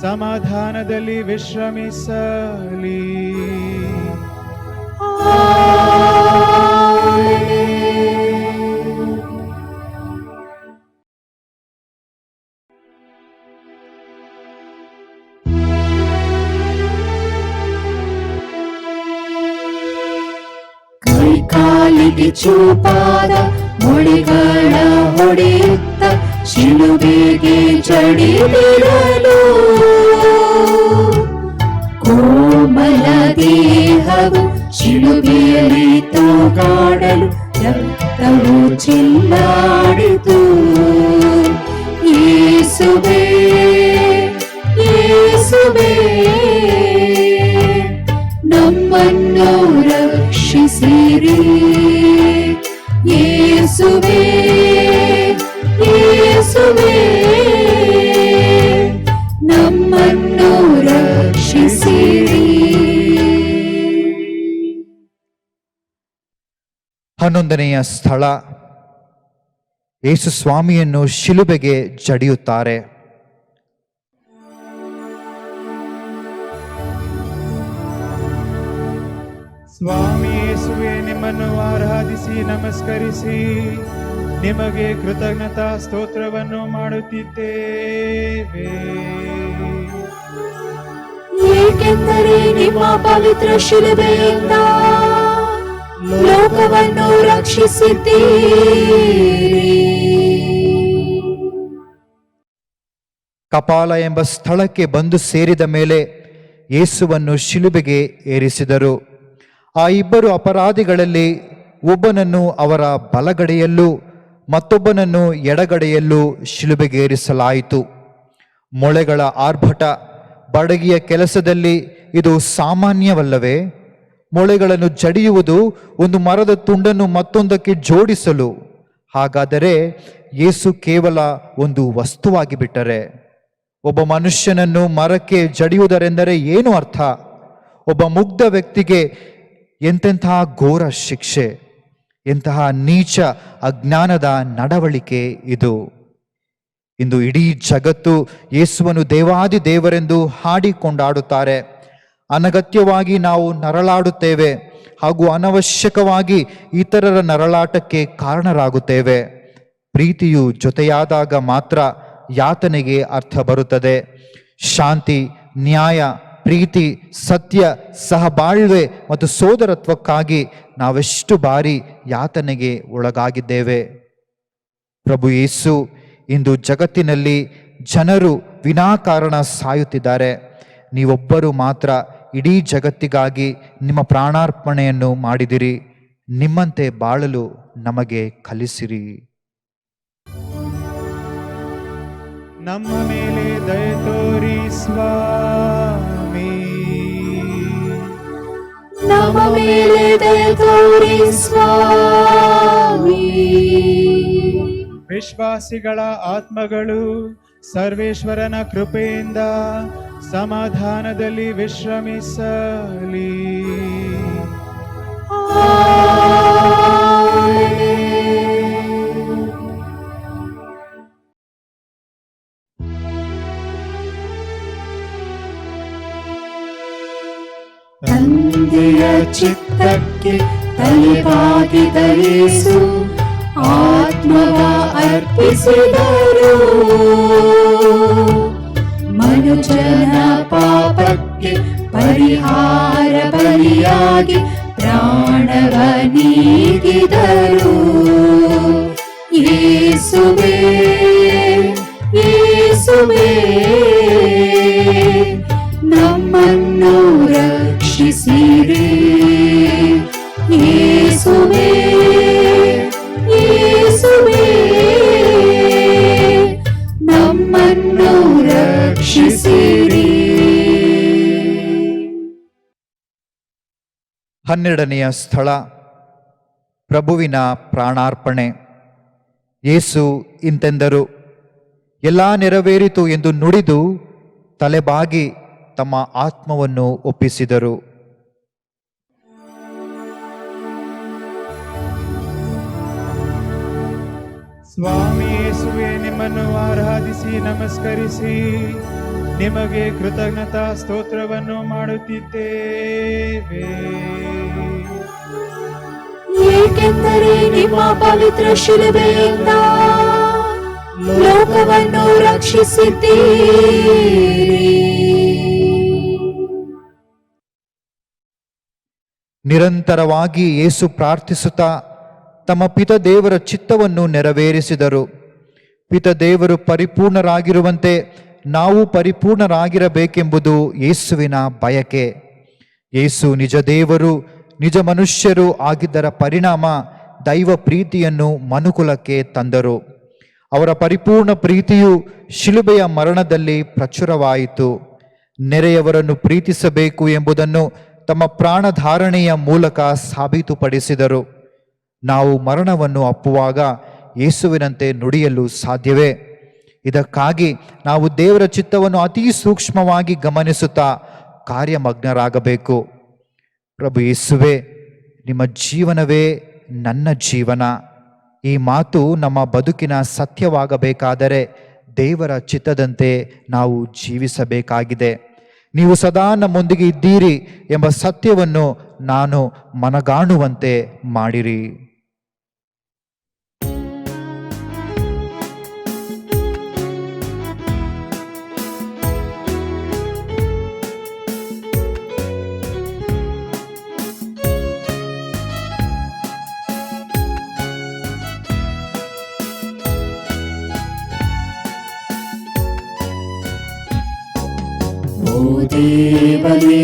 ಸಮಾಧಾನದಲ್ಲಿ ವಿಶ್ರಮಿಸಲಿ.
ಕಾಲಿಗೆ ಚೂಪಾದ ಮೊಳೆಗಳ ಹೊಡೆಯುತ್ತ ಶಿಲುಬೆಗೆ ಜಡಿದಿರಲು ಕೋಮಲ ದೇಹವು ಶಿಲುಬೆಯಲ್ಲಿ ತೂಗಾಡಲು ರಕ್ತವು ಚೆಲ್ಲಾಡಿತು. ಯೇಸುವೇ ಯೇಸುವೇ ನಮ್ಮನ್ನು ರಕ್ಷಿಸಿರಿ. ಯೇಸುವೇ ಯೇಸುವೇ ನಮ್ಮನ್ನು ರಕ್ಷಿಸಿರಿ.
11ನೆಯ ಸ್ಥಳ, ಯೇಸು ಸ್ವಾಮಿಯನ್ನು ಶಿಲುಬೆಗೆ ಜಡಿಯುತ್ತಾರೆ.
ಸ್ವಾಮಿ ಯೇಸುವೆ, ನಿಮ್ಮನ್ನು ಆರಾಧಿಸಿ ನಮಸ್ಕರಿಸಿ ನಿಮಗೆ ಕೃತಜ್ಞತಾ ಸ್ತೋತ್ರವನ್ನು ಮಾಡುತ್ತಿದ್ದೇವೆ.
ಏಕೆಂದರೆ ನಿಮ್ಮ ಪವಿತ್ರ ಶಿಲುಬೆಯಿಂದ ಲೋಕವನ್ನು ರಕ್ಷಿಸಿದ್ದೀರಿ.
ಕಪಾಲ ಎಂಬ ಸ್ಥಳಕ್ಕೆ ಬಂದು ಸೇರಿದ ಮೇಲೆ ಯೇಸುವನ್ನು ಶಿಲುಬೆಗೆ ಏರಿಸಿದರು. ಆ ಇಬ್ಬರು ಅಪರಾಧಿಗಳಲ್ಲಿ ಒಬ್ಬನನ್ನು ಅವರ ಬಲಗಡೆಯಲ್ಲೂ ಮತ್ತೊಬ್ಬನನ್ನು ಎಡಗಡೆಯಲ್ಲೂ ಶಿಲುಬೆಗೇರಿಸಲಾಯಿತು. ಮೊಳೆಗಳ ಆರ್ಭಟ, ಬಡಗಿಯ ಕೆಲಸದಲ್ಲಿ ಇದು ಸಾಮಾನ್ಯವಲ್ಲವೇ? ಮೊಳೆಗಳನ್ನು ಜಡಿಯುವುದು ಒಂದು ಮರದ ತುಂಡನ್ನು ಮತ್ತೊಂದಕ್ಕೆ ಜೋಡಿಸಲು. ಹಾಗಾದರೆ ಯೇಸು ಕೇವಲ ಒಂದು ವಸ್ತುವಾಗಿ ಬಿಟ್ಟರೆ? ಒಬ್ಬ ಮನುಷ್ಯನನ್ನು ಮರಕ್ಕೆ ಜಡಿಯುವುದರೆಂದರೆ ಏನು ಅರ್ಥ? ಒಬ್ಬ ಮುಗ್ಧ ವ್ಯಕ್ತಿಗೆ ಎಂತೆಂತಹ ಘೋರ ಶಿಕ್ಷೆ, ಎಂತಹ ನೀಚ ಅಜ್ಞಾನದ ನಡವಳಿಕೆ ಇದು! ಇಂದು ಇಡೀ ಜಗತ್ತು ಯೇಸುವನ್ನು ದೇವಾದಿ ದೇವರೆಂದು ಹಾಡಿಕೊಂಡಾಡುತ್ತಾರೆ. ಅನಗತ್ಯವಾಗಿ ನಾವು ನರಳಾಡುತ್ತೇವೆ ಹಾಗೂ ಅನವಶ್ಯಕವಾಗಿ ಇತರರ ನರಳಾಟಕ್ಕೆ ಕಾರಣರಾಗುತ್ತೇವೆ. ಪ್ರೀತಿಯು ಜೊತೆಯಾದಾಗ ಮಾತ್ರ ಯಾತನೆಗೆ ಅರ್ಥ ಬರುತ್ತದೆ. ಶಾಂತಿ, ನ್ಯಾಯ, ಪ್ರೀತಿ, ಸತ್ಯ, ಸಹಬಾಳ್ವೆ ಮತ್ತು ಸೋದರತ್ವಕ್ಕಾಗಿ ನಾವೆಷ್ಟು ಬಾರಿ ಯಾತನೆಗೆ ಒಳಗಾಗಿದ್ದೇವೆ. ಪ್ರಭು ಯೇಸು, ಇಂದು ಜಗತ್ತಿನಲ್ಲಿ ಜನರು ವಿನಾಕಾರಣ ಸಾಯುತ್ತಿದ್ದಾರೆ. ನೀವೊಬ್ಬರು ಮಾತ್ರ ಇಡೀ ಜಗತ್ತಿಗಾಗಿ ನಿಮ್ಮ ಪ್ರಾಣಾರ್ಪಣೆಯನ್ನು ಮಾಡಿದಿರಿ. ನಿಮ್ಮಂತೆ ಬಾಳಲು ನಮಗೆ ಕಲಿಸಿರಿ.
ನಮ್ಮ ಮೇಲೆ ದಯೆ ತೋರಿ ಸ್ವಾಮಿ.
ನಮ್ಮ ಮೇಲೆ ದಯೆ ತೋರಿ ಸ್ವಾಮಿ.
ವಿಶ್ವಾಸಿಗಳ ಆತ್ಮಗಳು ಸರ್ವೇಶ್ವರನ ಕೃಪೆಯಿಂದ ಸಮಾಧಾನದಲ್ಲಿ ವಿಶ್ರಮಿಸಲಿ.
ತಂದೆಯ ಚಿತ್ತಕ್ಕೆ ತಲೆಬಾಗಿದ ಯೇಸು ಆತ್ಮವ ಅರ್ಪಿಸಿದರು. ಮನುಜನ ಪಾಪಕ್ಕೆ ಪರಿಹಾರ ಬಲಿಯಾಗಿ ಪ್ರಾಣವ ನೀಡಿದರು. ಯೇಸುವೇ ಯೇಸುವೇ ನಮ್ಮನ್ನು ರಕ್ಷಿಸಿರಿ. ಯೇಸುವೇ ಯೇಸುವೇ ನಮ್ಮನ್ನು ರಕ್ಷಿಸಿರಿ.
12ನೆಯ ಸ್ಥಳ, ಪ್ರಭುವಿನ ಪ್ರಾಣಾರ್ಪಣೆ. ಯೇಸು ಇಂತೆಂದರು, ಎಲ್ಲ ನೆರವೇರಿತು ಎಂದು ನುಡಿದು ತಲೆಬಾಗಿ ತಮ್ಮ ಆತ್ಮವನ್ನು ಒಪ್ಪಿಸಿದರು.
ಸ್ವಾಮಿ ಯೇಸುವೆ, ನಿಮ್ಮನ್ನು ಆರಾಧಿಸಿ ನಮಸ್ಕರಿಸಿ ನಿಮಗೆ ಕೃತಜ್ಞತಾ ಸ್ತೋತ್ರವನ್ನು ಮಾಡುತ್ತಿದ್ದೇವೆ.
ಏಕೆಂದರೆ ನಿಮ್ಮ ಪವಿತ್ರ ಶಿಲುಬೆಯಿಂದ ಲೋಕವನ್ನು ರಕ್ಷಿಸಿದ್ದೀರಿ.
ನಿರಂತರವಾಗಿ ಯೇಸು ಪ್ರಾರ್ಥಿಸುತ್ತಾ ತಮ್ಮ ಪಿತದೇವರ ಚಿತ್ತವನ್ನು ನೆರವೇರಿಸಿದರು. ಪಿತದೇವರು ಪರಿಪೂರ್ಣರಾಗಿರುವಂತೆ ನಾವು ಪರಿಪೂರ್ಣರಾಗಿರಬೇಕೆಂಬುದು ಯೇಸುವಿನ ಬಯಕೆ. ಯೇಸು ನಿಜ ದೇವರು ನಿಜ ಮನುಷ್ಯರು ಆಗಿದ್ದರ ಪರಿಣಾಮ ದೈವ ಪ್ರೀತಿಯನ್ನು ಮನುಕುಲಕ್ಕೆ ತಂದರು. ಅವರ ಪರಿಪೂರ್ಣ ಪ್ರೀತಿಯು ಶಿಲುಬೆಯ ಮರಣದಲ್ಲಿ ಪ್ರಚುರವಾಯಿತು. ನೆರೆಯವರನ್ನು ಪ್ರೀತಿಸಬೇಕು ಎಂಬುದನ್ನು ತಮ್ಮ ಪ್ರಾಣಧಾರಣೆಯ ಮೂಲಕ ಸಾಬೀತುಪಡಿಸಿದರು. ನಾವು ಮರಣವನ್ನು ಅಪ್ಪುವಾಗ ಯೇಸುವಿನಂತೆ ನುಡಿಯಲು ಸಾಧ್ಯವೇ? ಇದಕ್ಕಾಗಿ ನಾವು ದೇವರ ಚಿತ್ತವನ್ನು ಅತಿ ಸೂಕ್ಷ್ಮವಾಗಿ ಗಮನಿಸುತ್ತಾ ಕಾರ್ಯಮಗ್ನರಾಗಬೇಕು. ಪ್ರಭು ಯೇಸುವೆ, ನಿಮ್ಮ ಜೀವನವೇ ನನ್ನ ಜೀವನ. ಈ ಮಾತು ನಮ್ಮ ಬದುಕಿನ ಸತ್ಯವಾಗಬೇಕಾದರೆ ದೇವರ ಚಿತ್ತದಂತೆ ನಾವು ಜೀವಿಸಬೇಕಾಗಿದೆ. ನೀವು ಸದಾ ನಮ್ಮೊಂದಿಗೆ ಇದ್ದೀರಿ ಎಂಬ ಸತ್ಯವನ್ನು ನಾನು ಮನಗಾಣುವಂತೆ ಮಾಡಿರಿ.
ದೇವನೇ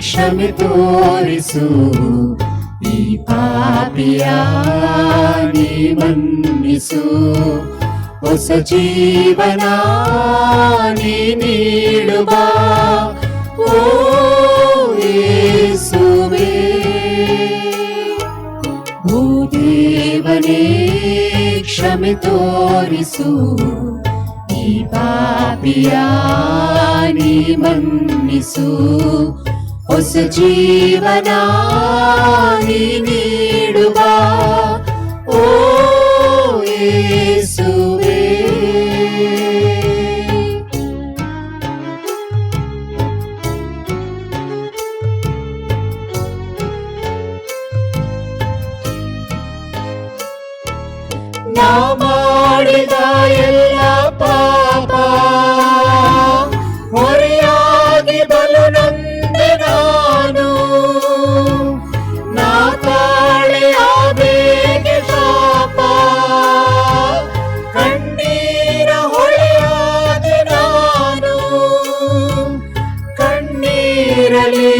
ಕ್ಷಮೆ ತೋರಿಸು, ಈ ಪಾಪಿಯ ನೀ ಮನ್ನಿಸು, ಹೊಸ ಜೀವನ ನೀ ನೀಡುವ ಓ ಯೇಸುವೇ. ಓ ದೇವನೇ ಕ್ಷಮೆ ತೋರಿಸು, ಈ ಪಾಪಿಯ ನೀ ಮನ್ನಿಸು, ಹೊಸ ಜೀವನ ನೀ ನೀಡುವ ಓ ಯೇಸುವೇ. ನಾ ಮಾಡಿದ ಎಲ್ಲ ಪಾಪ ಹೊರೆಯಾಗಿ ಬಲು ನೊಂದೆ ನಾನು, ನಾ ತಾಳೆ ಆ ಬೇಗೆ ಶಾಪ, ಕಣ್ಣೀರ ಹೊಳೆಯಾದೆ ನಾನು. ಕಣ್ಣೀರಲಿ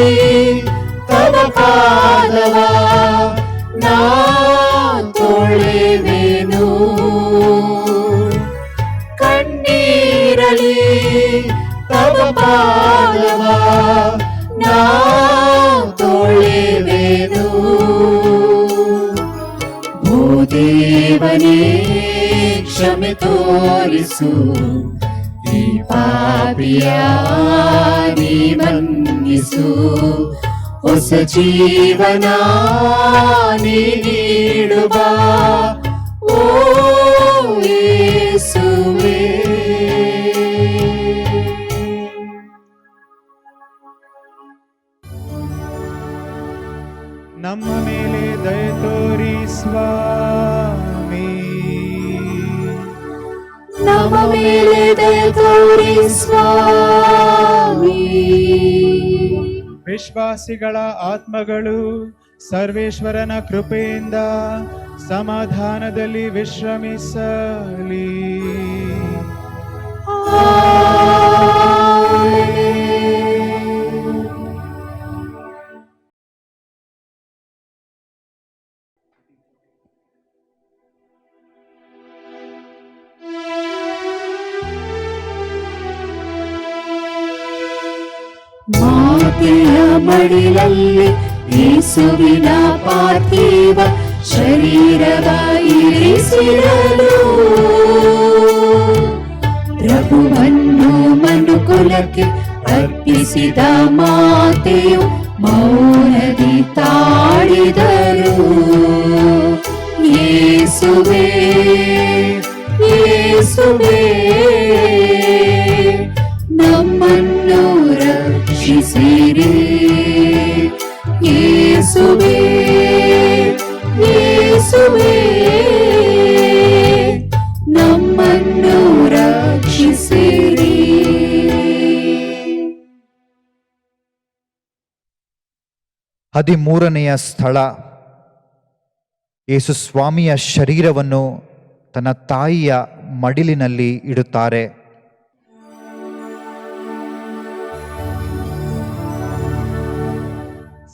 ತವ ಪಾದವ ನಾ ತೊಳೆವೆನು, ಕಣ್ಣೀರಲಿ ತವ ಪಾದವ ನಾ ತೊಳೆವೆನು. ಓ ದೇವನೇ ಕ್ಷಮೆ ತೋರಿಸು, ಈ ಪಾಪಿಯ ನೀ ಮನ್ನಿಸು, ಹೊಸ ಜೀವನ ನೀ ನೀಡುವ ಓ ಯೇಸುವೇ.
ನಮ್ಮ ಮೇಲೆ ದಯ ತೋರಿ ಸ್ವಾಮಿ,
ನಮ್ಮ ಮೇಲೆ ದಯ ತೋರಿ ಸ್ವಾಮಿ.
ವಿಶ್ವಾಸಿಗಳ ಆತ್ಮಗಳು ಸರ್ವೇಶ್ವರನ ಕೃಪೆಯಿಂದ ಸಮಾಧಾನದಲ್ಲಿ ವಿಶ್ರಮಿಸಲಿ.
ಮಾತೆಯ ಮಡಿಲಲ್ಲಿ ಯೇಸುವಿನ ಪಾರ್ಥಿವ ಶರೀರವ ಇರಿಸಿರಲು, ಪ್ರಭುವನ್ನು ಮನುಕುಲಕ್ಕೆ ಅರ್ಪಿಸಿದ ಮಾತೆಯು ಮೌನದಿ ತಾಳಿದರು. ಯೇಸುವೇ ಯೇಸುವೇ ನಮ್ಮನ್ನು ರಕ್ಷಿಸಿರಿ. ಯೇಸುವೇ ಯೇಸುವೇ ನಮ್ಮನ್ನು ರಕ್ಷಿಸಿರಿ.
ಹದಿಮೂರನೆಯ ಸ್ಥಳ, ಯೇಸು ಸ್ವಾಮಿಯ ಶರೀರವನ್ನು ತನ್ನ ತಾಯಿಯ ಮಡಿಲಿನಲ್ಲಿ ಇಡುತ್ತಾರೆ.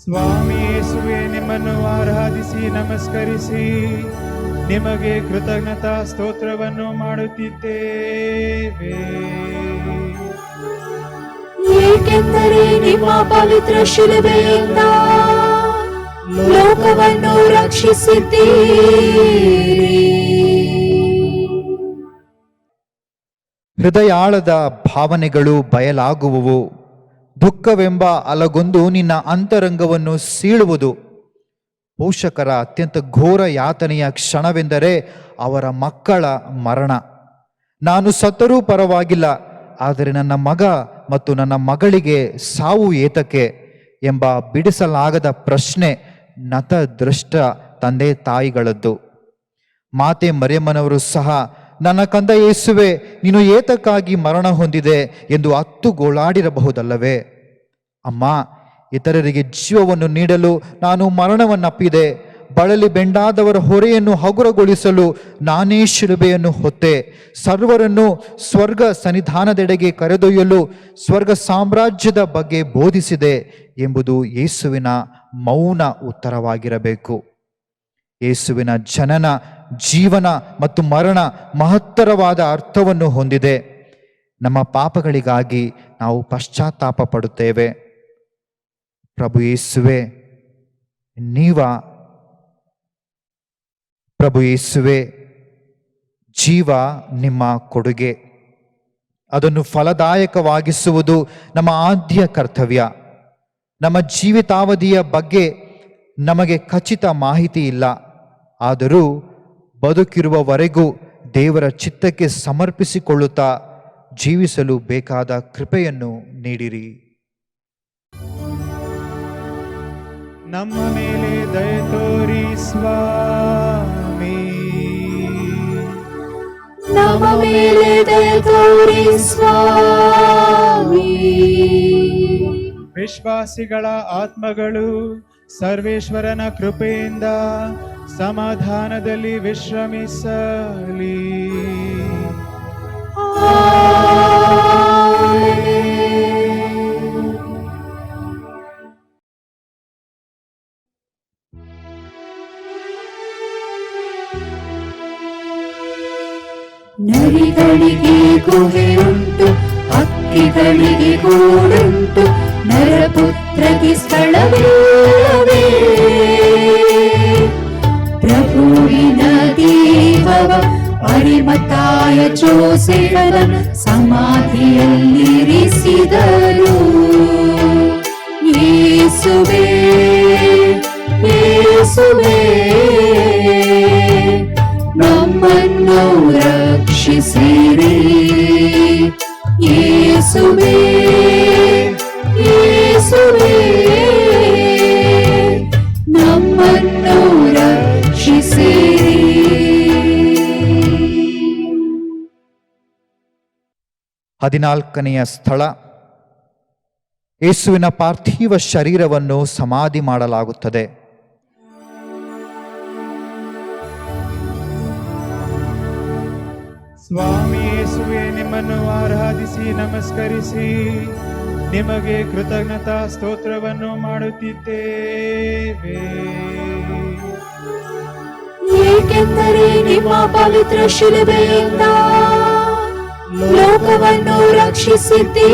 ಸ್ವಾಮಿ ಯೇಸುವೆ, ನಿಮ್ಮನ್ನು ಆರಾಧಿಸಿ ನಮಸ್ಕರಿಸಿ ನಿಮಗೆ ಕೃತಜ್ಞತಾ ಸ್ತೋತ್ರವನ್ನು ಮಾಡುತ್ತಿದ್ದೇವೆ.
ಏಕೆಂದರೆ ನಿಮ್ಮ ಪವಿತ್ರ ಶಿಲುಬೆಯಿಂದ ಲೋಕವನ್ನು ರಕ್ಷಿಸಿದ್ದೀರಿ.
ಹೃದಯಾಳದ ಭಾವನೆಗಳು ಬಯಲಾಗುವುವು. ದುಃಖವೆಂಬ ಅಲಗೊಂದು ನಿನ್ನ ಅಂತರಂಗವನ್ನು ಸೀಳುವುದು. ಪೋಷಕರ ಅತ್ಯಂತ ಘೋರ ಯಾತನೆಯ ಕ್ಷಣವೆಂದರೆ ಅವರ ಮಕ್ಕಳ ಮರಣ. ನಾನು ಸತ್ತರೂ ಪರವಾಗಿಲ್ಲ, ಆದರೆ ನನ್ನ ಮಗ ಮತ್ತು ನನ್ನ ಮಗಳಿಗೆ ಸಾವು ಏತಕ್ಕೆ ಎಂಬ ಬಿಡಿಸಲಾಗದ ಪ್ರಶ್ನೆ ನತದೃಷ್ಟ ತಂದೆ ತಾಯಿಗಳದ್ದು. ಮಾತೆ ಮರಿಯಮ್ಮನವರು ಸಹ, ನನ್ನ ಕಂದ ಯೇಸುವೆ, ನೀನು ಏತಕ್ಕಾಗಿ ಮರಣ ಹೊಂದಿದೆ ಎಂದು ಗೋಳಾಡಿರಬಹುದಲ್ಲವೇ? ಅಮ್ಮ, ಇತರರಿಗೆ ಜೀವವನ್ನು ನೀಡಲು ನಾನು ಮರಣವನ್ನಪ್ಪಿದೆ. ಬಳಲಿ ಬೆಂಡಾದವರ ಹೊರೆಯನ್ನು ಹಗುರಗೊಳಿಸಲು ನಾನೇ ಶಿಲುಬೆಯನ್ನು ಹೊತ್ತೆ. ಸರ್ವರನ್ನು ಸ್ವರ್ಗ ಸನ್ನಿಧಾನದೆಡೆಗೆ ಕರೆದೊಯ್ಯಲು ಸ್ವರ್ಗ ಸಾಮ್ರಾಜ್ಯದ ಬಗ್ಗೆ ಬೋಧಿಸಿದೆ ಎಂಬುದು ಯೇಸುವಿನ ಮೌನ ಉತ್ತರವಾಗಿರಬೇಕು. ಯೇಸುವಿನ ಜನನ, ಜೀವನ ಮತ್ತು ಮರಣ ಮಹತ್ತರವಾದ ಅರ್ಥವನ್ನು ಹೊಂದಿದೆ. ನಮ್ಮ ಪಾಪಗಳಿಗಾಗಿ ನಾವು ಪಶ್ಚಾತ್ತಾಪ ಪಡುತ್ತೇವೆ. ಪ್ರಭು ಯೇಸುವೆ, ಜೀವ ನಿಮ್ಮ ಕೊಡುಗೆ. ಅದನ್ನು ಫಲದಾಯಕವಾಗಿಸುವುದು ನಮ್ಮ ಆದ್ಯ ಕರ್ತವ್ಯ. ನಮ್ಮ ಜೀವಿತಾವಧಿಯ ಬಗ್ಗೆ ನಮಗೆ ಖಚಿತ ಮಾಹಿತಿ ಇಲ್ಲ. ಆದರೂ ಬದುಕಿರುವವರೆಗೂ ದೇವರ ಚಿತ್ತಕ್ಕೆ ಸಮರ್ಪಿಸಿಕೊಳ್ಳುತ್ತಾ ಜೀವಿಸಲು ಬೇಕಾದ ಕೃಪೆಯನ್ನು ನೀಡಿರಿ.
ನಮ್ಮ ಮೇಲೆ ದಯೆ ತೋರಿ ಸ್ವಾಮಿ.
ನಮ್ಮ ಮೇಲೆ ದಯೆ ತೋರಿ ಸ್ವಾಮಿ.
ವಿಶ್ವಾಸಿಗಳ ಆತ್ಮಗಳು ಸರ್ವೇಶ್ವರನ ಕೃಪೆಯಿಂದ ಸಮಾಧಾನದಲ್ಲಿ ವಿಶ್ರಮಿಸಲಿ.
ನರಿಗಳಿಗೆ ಗುಹೆಯುಂಟು, ಹಕ್ಕಿಗಳಿಗೆ ಗೂಡುಂಟು, ನರಪುತ್ರಗೆ ಸ್ಥಳವಿಲ್ಲವೇ? ಪ್ರಭುವಿನ ದೇವವ ಅರಿಮತಾಯ ಜೋಸೆಫನ ಸಮಾಧಿಯಲ್ಲಿರಿಸಿದರು. ಯೇಸುವೇ, ಯೇಸುವೇ, ನಮ್ಮನ್ನು ರಕ್ಷಿಸಿರಿ. ಯೇಸುವೇ, ಯೇಸುವೇ, ನಮ್ಮನ್ನು ರಕ್ಷಿಸಿರಿ.
14ನೆಯ ಸ್ಥಳ, ಯೇಸುವಿನ ಪಾರ್ಥಿವ ಶರೀರವನ್ನು ಸಮಾಧಿ ಮಾಡಲಾಗುತ್ತದೆ.
ಸ್ವಾಮಿ ಯೇಸುವೆ, ನಿಮ್ಮನ್ನು ಆರಾಧಿಸಿ ನಮಸ್ಕರಿಸಿ ನಿಮಗೆ ಕೃತಜ್ಞತಾ ಸ್ತೋತ್ರವನ್ನು ಮಾಡುತ್ತಿದ್ದೇವೆ.
ಏಕೆಂದರೆ ನಿಮ್ಮ ಪವಿತ್ರ ಶಿಲುಬೆಯಿಂದ ಲೋಕವನ್ನು ರಕ್ಷಿಸಿದ್ದೀರಿ.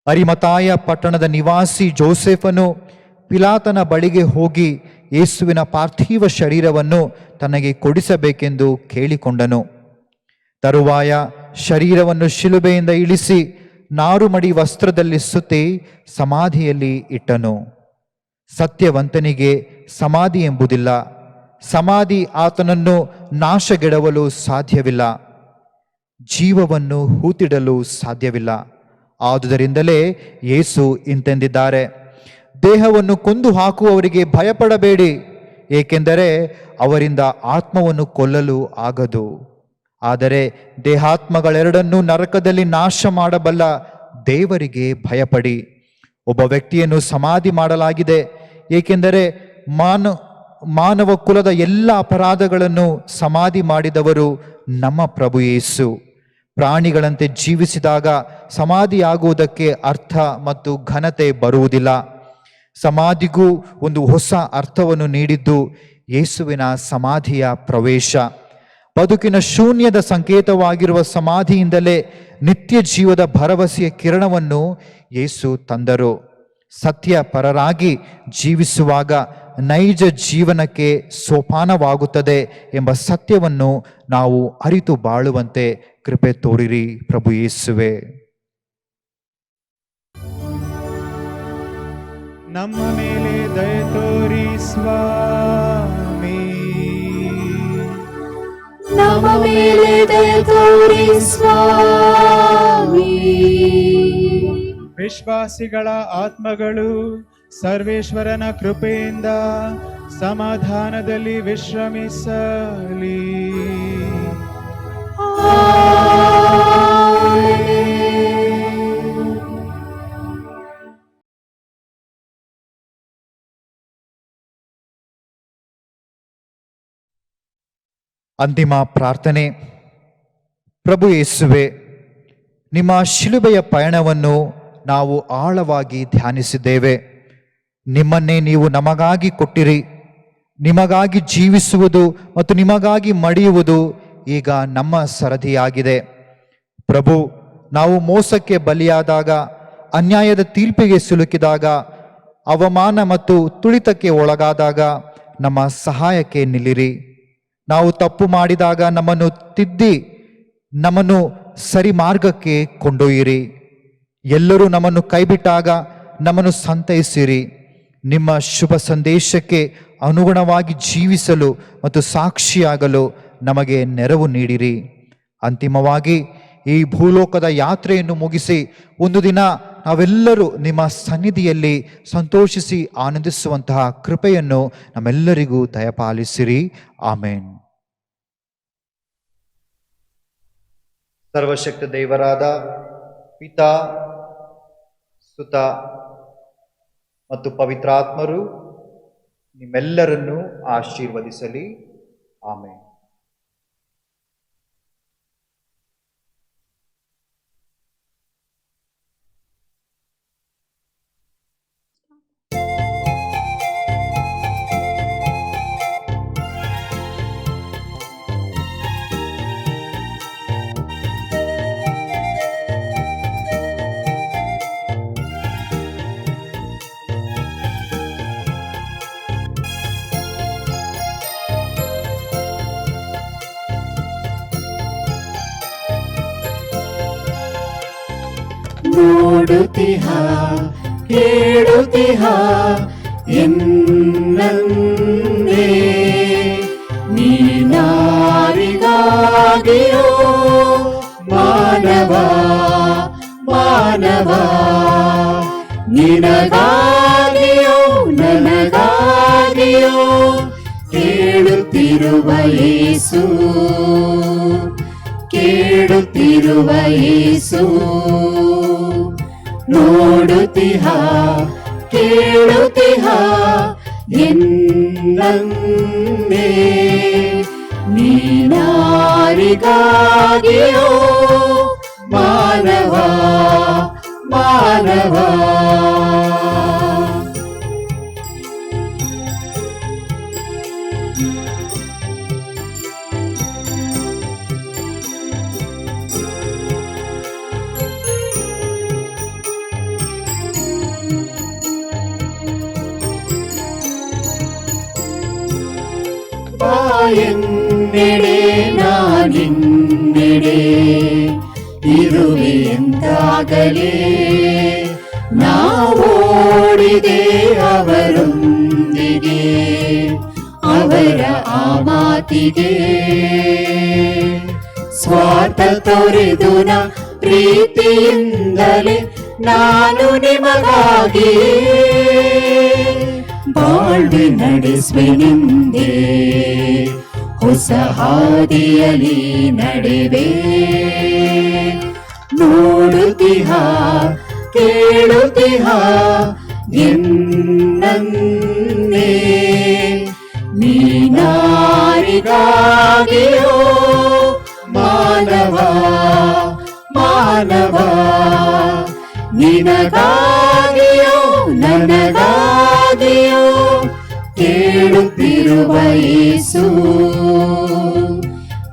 ಅರಿಮತಾಯ ಪಟ್ಟಣದ ನಿವಾಸಿ ಜೋಸೆಫನು ಪಿಲಾತನ ಬಳಿಗೆ ಹೋಗಿ ಯೇಸುವಿನ ಪಾರ್ಥಿವ ಶರೀರವನ್ನು ತನಗೆ ಕೊಡಿಸಬೇಕೆಂದು ಕೇಳಿಕೊಂಡನು. ತರುವಾಯ ಶರೀರವನ್ನು ಶಿಲುಬೆಯಿಂದ ಇಳಿಸಿ ನಾರುಮಡಿ ವಸ್ತ್ರದಲ್ಲಿ ಸುತ್ತಿ ಸಮಾಧಿಯಲ್ಲಿ ಇಟ್ಟನು. ಸತ್ಯವಂತನಿಗೆ ಸಮಾಧಿ ಎಂಬುದಿಲ್ಲ. ಸಮಾಧಿ ಆತನನ್ನು ನಾಶಗೆಡವಲು ಸಾಧ್ಯವಿಲ್ಲ, ಜೀವವನ್ನು ಹೂತಿಡಲು ಸಾಧ್ಯವಿಲ್ಲ. ಆದುದರಿಂದಲೇ ಯೇಸು ಇಂತೆಂದಿದ್ದಾರೆ, ದೇಹವನ್ನು ಕೊಂದು ಹಾಕುವವರಿಗೆ ಭಯಪಡಬೇಡಿ, ಏಕೆಂದರೆ ಅವರಿಂದ ಆತ್ಮವನ್ನು ಕೊಲ್ಲಲು ಆಗದು. ಆದರೆ ದೇಹಾತ್ಮಗಳೆರಡನ್ನೂ ನರಕದಲ್ಲಿ ನಾಶ ಮಾಡಬಲ್ಲ ದೇವರಿಗೆ ಭಯಪಡಿ. ಒಬ್ಬ ವ್ಯಕ್ತಿಯನ್ನು ಸಮಾಧಿ ಮಾಡಲಾಗಿದೆ, ಏಕೆಂದರೆ ಮಾನವ ಕುಲದ ಎಲ್ಲ ಅಪರಾಧಗಳನ್ನು ಸಮಾಧಿ ಮಾಡಿದವರು ನಮ್ಮ ಪ್ರಭು ಯೇಸು. ಪ್ರಾಣಿಗಳಂತೆ ಜೀವಿಸಿದಾಗ ಸಮಾಧಿಯಾಗುವುದಕ್ಕೆ ಅರ್ಥ ಮತ್ತು ಘನತೆ ಬರುವುದಿಲ್ಲ. ಸಮಾಧಿಗೂ ಒಂದು ಹೊಸ ಅರ್ಥವನ್ನು ನೀಡಿದ್ದು ಯೇಸುವಿನ ಸಮಾಧಿಯ ಪ್ರವೇಶ. ಬದುಕಿನ ಶೂನ್ಯದ ಸಂಕೇತವಾಗಿರುವ ಸಮಾಧಿಯಿಂದಲೇ ನಿತ್ಯ ಜೀವದ ಭರವಸೆಯ ಕಿರಣವನ್ನು ಯೇಸು ತಂದರು. ಸತ್ಯ ಪರರಾಗಿ ಜೀವಿಸುವಾಗ ನೈಜ ಜೀವನಕ್ಕೆ ಸೋಪಾನವಾಗುತ್ತದೆ ಎಂಬ ಸತ್ಯವನ್ನು ನಾವು ಅರಿತು ಬಾಳುವಂತೆ ಕೃಪೆ ತೋರಿರಿ ಪ್ರಭು ಯೇಸುವೆ.
ನಮ್ಮ ಮೇಲೆ ದಯೆ ತೋರಿ ಸ್ವಾಮಿ.
ನಮ್ಮ ಮೇಲೆ ದಯೆ ತೋರಿ ಸ್ವಾಮಿ.
ವಿಶ್ವಾಸಿಗಳ ಆತ್ಮಗಳು ಸರ್ವೇಶ್ವರನ ಕೃಪೆಯಿಂದ ಸಮಾಧಾನದಲ್ಲಿ ವಿಶ್ರಮಿಸಲಿ.
ಅಂತಿಮ ಪ್ರಾರ್ಥನೆ. ಪ್ರಭು ಯೇಸುವೆ, ನಿಮ್ಮ ಶಿಲುಬೆಯ ಪಯಣವನ್ನು ನಾವು ಆಳವಾಗಿ ಧ್ಯಾನಿಸಿದ್ದೇವೆ. ನಿಮ್ಮನ್ನೇ ನೀವು ನಮಗಾಗಿ ಕೊಟ್ಟಿರಿ. ನಿಮಗಾಗಿ ಜೀವಿಸುವುದು ಮತ್ತು ನಿಮಗಾಗಿ ಮಡಿಯುವುದು ಈಗ ನಮ್ಮ ಸರದಿಯಾಗಿದೆ. ಪ್ರಭು, ನಾವು ಮೋಸಕ್ಕೆ ಬಲಿಯಾದಾಗ, ಅನ್ಯಾಯದ ತೀರ್ಪಿಗೆ ಸಿಲುಕಿದಾಗ, ಅವಮಾನ ಮತ್ತು ತುಳಿತಕ್ಕೆ ಒಳಗಾದಾಗ ನಮ್ಮ ಸಹಾಯಕ್ಕೆ ನಿಲ್ಲಿರಿ. ನಾವು ತಪ್ಪು ಮಾಡಿದಾಗ ನಮ್ಮನ್ನು ತಿದ್ದಿ ನಮ್ಮನ್ನು ಸರಿ ಮಾರ್ಗಕ್ಕೆ ಕೊಂಡೊಯ್ಯಿರಿ. ಎಲ್ಲರೂ ನಮ್ಮನ್ನು ಕೈಬಿಟ್ಟಾಗ ನಮ್ಮನ್ನು ಸಂತೈಸಿರಿ. ನಿಮ್ಮ ಶುಭ ಸಂದೇಶಕ್ಕೆ ಅನುಗುಣವಾಗಿ ಜೀವಿಸಲು ಮತ್ತು ಸಾಕ್ಷಿಯಾಗಲು ನಮಗೆ ನೆರವು ನೀಡಿರಿ. ಅಂತಿಮವಾಗಿ ಈ ಭೂಲೋಕದ ಯಾತ್ರೆಯನ್ನು ಮುಗಿಸಿ ಒಂದು ದಿನ ನಾವೆಲ್ಲರೂ ನಿಮ್ಮ ಸನ್ನಿಧಿಯಲ್ಲಿ ಸಂತೋಷಿಸಿ ಆನಂದಿಸುವಂತಹ ಕೃಪೆಯನ್ನು ನಮ್ಮೆಲ್ಲರಿಗೂ ದಯಪಾಲಿಸಿರಿ. ಆಮೇನ್. ಸರ್ವಶಕ್ತ ದೇವರಾದ ಪಿತಾ, ಸುತ ಮತ್ತು ಪವಿತ್ರಾತ್ಮರು ನಿಮ್ಮೆಲ್ಲರನ್ನೂ ಆಶೀರ್ವದಿಸಲಿ. ಆಮೇನ್.
ನೋಡುತ್ತಿಹ ಕೇಳುತ್ತಿಹ ಎನ್ನನ್ನೇ, ನೀನಾರಿಗಾಗಿಯೋ ಮಾನವ ಮಾನವ, ನಿನಗಾಗಿಯೋ ನನಗಾಗಿಯೋ ಕೇಳುತ್ತಿರುವ ಯೇಸು, ಕೇಳುತ್ತಿರುವ ಯೇಸು. ನೋಡುತ್ತಿಹ ಕೇಳುತ್ತಿಹ ಎನ್ನನ್ನೇ, ನೀನಾರಿಗಾಗಿಯೋ ಮಾನವ ಮಾನವ. ಎನ್ನೆಡೆ ನಾನಿನ್ನೆಡೆ ಇರುವೆ ಎಂದಾಗಲೇ, ನಾವೋಡಿದೆ ಅವರೊಂದಿಗೆ ಅವರ ಆ ಮಾತಿಗೆ. ಸ್ವಾರ್ಥ ತೊರೆದು ನ ಪ್ರೀತಿಯಿಂದಲೇ ನಾನು ನಿಮಗಾಗಿ ಬಾಳ್ವೆ ನಡೆಸುವೆನೆಂದೇ, ಹೊಸ ಹಾದಿಯಲ್ಲಿ ನಡೆವೆ. ನೋಡುತ್ತಿಹ ಕೇಳುತ್ತಿಹ ಎನ್ನನ್ನೇ, ನೀನಾರಿಗಾಗಿಯೋ ಮಾನವ ಮಾನವ, ನಿನಗಾಗಿಯೋ ನನಗಾಗಿಯೋ ಕೇಳುತ್ತಿರುವ ಯೇಸು,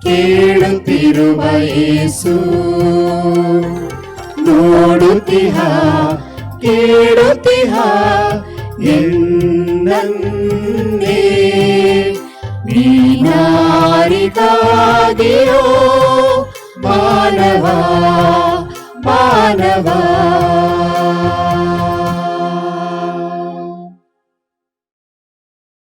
ಕೇಳುತ್ತಿರುವ ಯೇಸು. ನೋಡುತ್ತಿಹ ಕೇಳುತ್ತಿಹ ಎನ್ನನ್ನೇ, ನೀನಾರಿಗಾಗಿಯೋ ಮಾನವ ಮಾನವ.